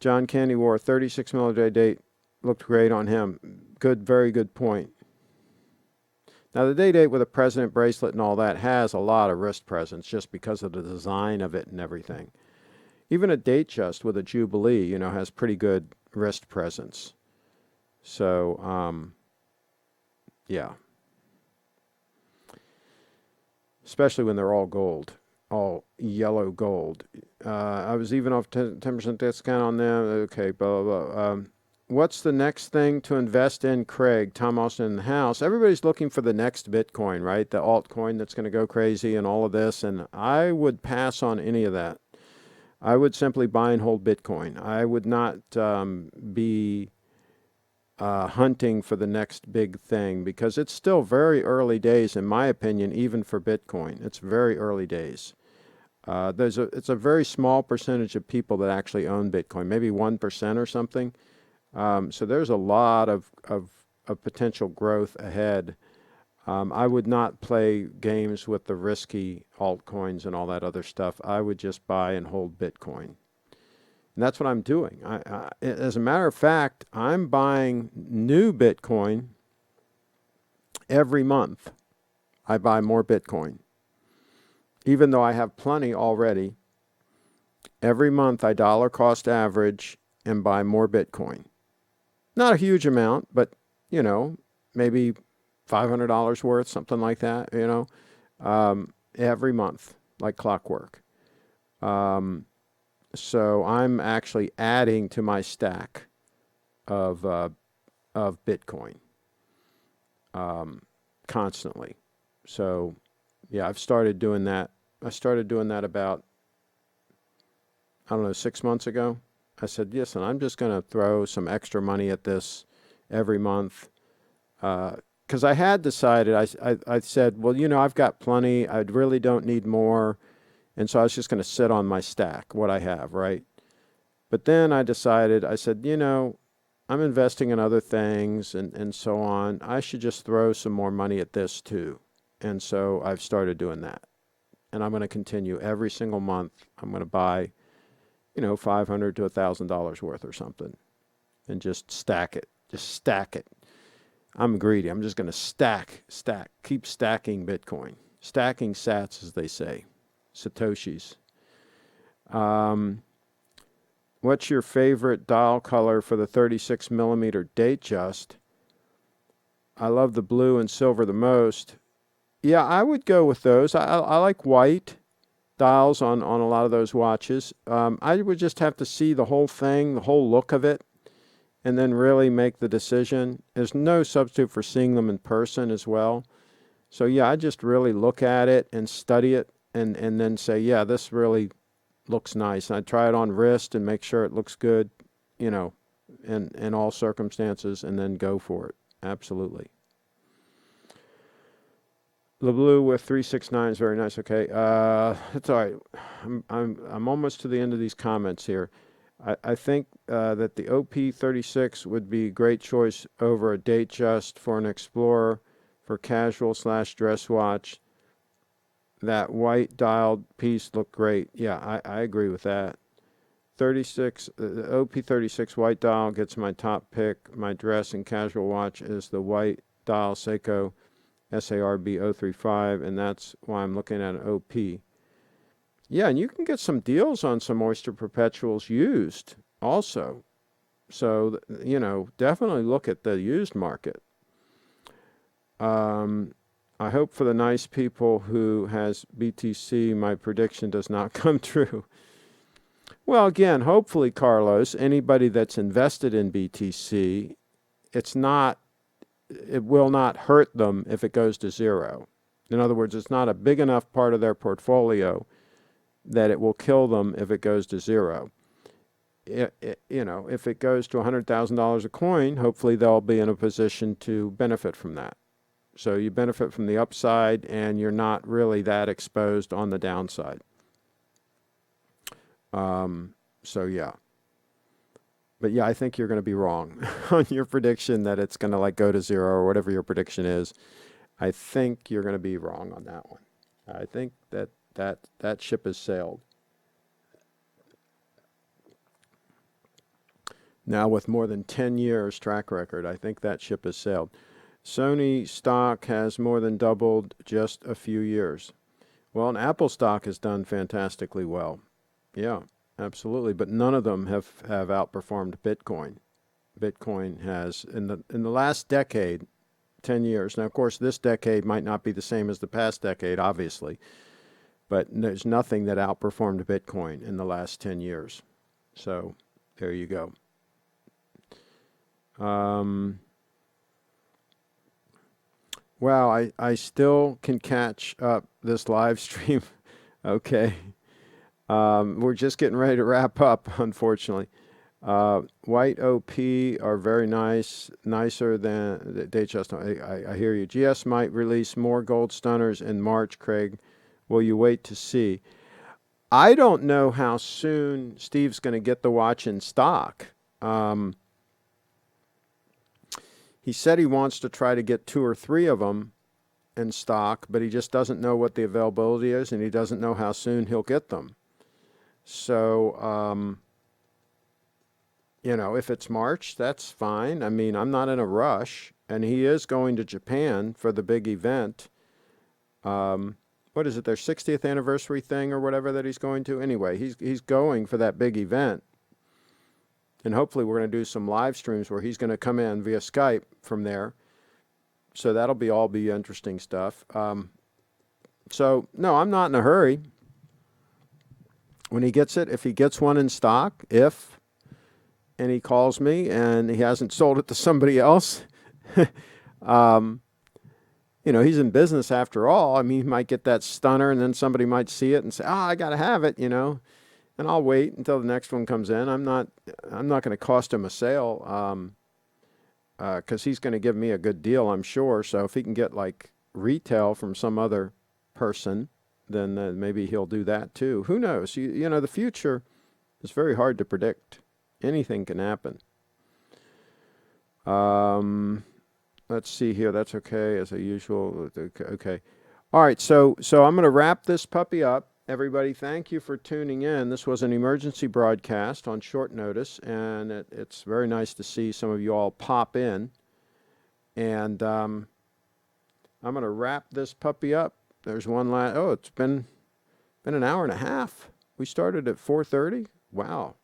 John Candy wore a 36 millimeter date. Looked great on him. Good, very good point. Now, the day date with a president bracelet and all that has a lot of wrist presence just because of the design of it and everything. Even a DATEJUST with a Jubilee, you know, has pretty good wrist presence. So, yeah. Especially when they're all gold, all yellow gold. I was even off 10% discount on them. Okay, blah, blah, blah. what's the next thing to invest in, Craig? Tom Austin in the house. Everybody's looking for the next Bitcoin, right? The altcoin that's going to go crazy and all of this. And I would pass on any of that. I would simply buy and hold Bitcoin. I would not be hunting for the next big thing because it's still very early days, in my opinion, even for Bitcoin. It's very early days. It's a very small percentage of people that actually own Bitcoin, maybe 1% or something. So there's a lot of potential growth ahead. I would not play games with the risky altcoins and all that other stuff. I would just buy and hold Bitcoin. And that's what I'm doing. As a matter of fact, I'm buying new Bitcoin every month. I buy more Bitcoin. Even though I have plenty already, every month I dollar cost average and buy more Bitcoin. Not a huge amount, but, maybe $500 worth, something like that, every month, like clockwork. So I'm actually adding to my stack of Bitcoin constantly. So, yeah, I've started doing that. I started doing that about, 6 months ago. I said, listen, I'm just going to throw some extra money at this every month. Because I had decided, I said, well, I've got plenty. I really don't need more. And so I was just going to sit on my stack, what I have, right? But then I decided, I said, I'm investing in other things and so on. I should just throw some more money at this too. And so I've started doing that. And I'm going to continue every single month. I'm going to buy, $500 to $1,000 worth or something. And just stack it. Just stack it. I'm greedy. I'm just going to stack. Keep stacking Bitcoin. Stacking sats, as they say. Satoshis. What's your favorite dial color for the 36 millimeter DATEJUST? I love the blue and silver the most. Yeah, I would go with those. I like white dials on a lot of those watches. I would just have to see the whole thing, the whole look of it, and then really make the decision. There's no substitute for seeing them in person as well. So yeah, I just really look at it and study it and then say, yeah, this really looks nice. And I try it on wrist and make sure it looks good, in all circumstances, and then go for it. Absolutely. The blue with 369 is very nice. Okay, that's all right. I'm almost to the end of these comments here. I think that the OP36 would be a great choice over a DATEJUST for an Explorer for casual/dress watch. That white dialed piece looked great. Yeah, I agree with that. The OP36 white dial gets my top pick. My dress and casual watch is the white dial Seiko SARB035, and that's why I'm looking at an OP. Yeah, and you can get some deals on some Oyster Perpetuals used also. So, definitely look at the used market. I hope for the nice people who has BTC, my prediction does not come true. Well, again, hopefully, Carlos, anybody that's invested in BTC, it will not hurt them if it goes to zero. In other words, it's not a big enough part of their portfolio that it will kill them if it goes to zero. If it goes to $100,000 a coin, hopefully they'll be in a position to benefit from that. So you benefit from the upside, and you're not really that exposed on the downside. So yeah. But yeah, I think you're going to be wrong on your prediction that it's going to go to zero or whatever your prediction is. I think you're going to be wrong on that one. I think that ship has sailed. Now with more than 10 years track record, I think that ship has sailed. Sony stock has more than doubled just a few years. Well, and Apple stock has done fantastically well. Yeah, absolutely. But none of them have outperformed Bitcoin. Bitcoin has, in the last decade, 10 years. Now, of course, this decade might not be the same as the past decade, obviously. But there's nothing that outperformed Bitcoin in the last 10 years. So there you go. Wow, I still can catch up this live stream. Okay. We're just getting ready to wrap up, unfortunately. White OP are very nice, nicer than DATEJUST. I hear you. GS might release more gold stunners in March, Craig. Will you wait to see? I don't know how soon Steve's going to get the watch in stock. He said he wants to try to get 2 or 3 of them in stock, but he just doesn't know what the availability is, and he doesn't know how soon he'll get them. So, you know, if it's March, that's fine. I mean, I'm not in a rush, and he is going to Japan for the big event. What is it, their 60th anniversary thing or whatever that he's going to? Anyway, he's going for that big event. And hopefully we're going to do some live streams where he's going to come in via Skype from there. So that'll all be interesting stuff. So, no, I'm not in a hurry. When he gets it, if he gets one in stock, and he calls me and he hasn't sold it to somebody else, you know, he's in business after all. I mean, he might get that stunner and then somebody might see it and say, I got to have it, you know. And I'll wait until the next one comes in. I'm not going to cost him a sale because he's going to give me a good deal, I'm sure. So if he can get like retail from some other person, then maybe he'll do that too. Who knows? You know, the future is very hard to predict. Anything can happen. Let's see here. That's okay as usual. Okay. All right. So I'm going to wrap this puppy up. Everybody, thank you for tuning in. This was an emergency broadcast on short notice, and it's very nice to see some of you all pop in. And I'm going to wrap this puppy up. There's one last. Oh, it's been an hour and a half. We started at 4:30. Wow.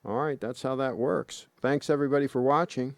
All right, that's how that works. Thanks everybody for watching.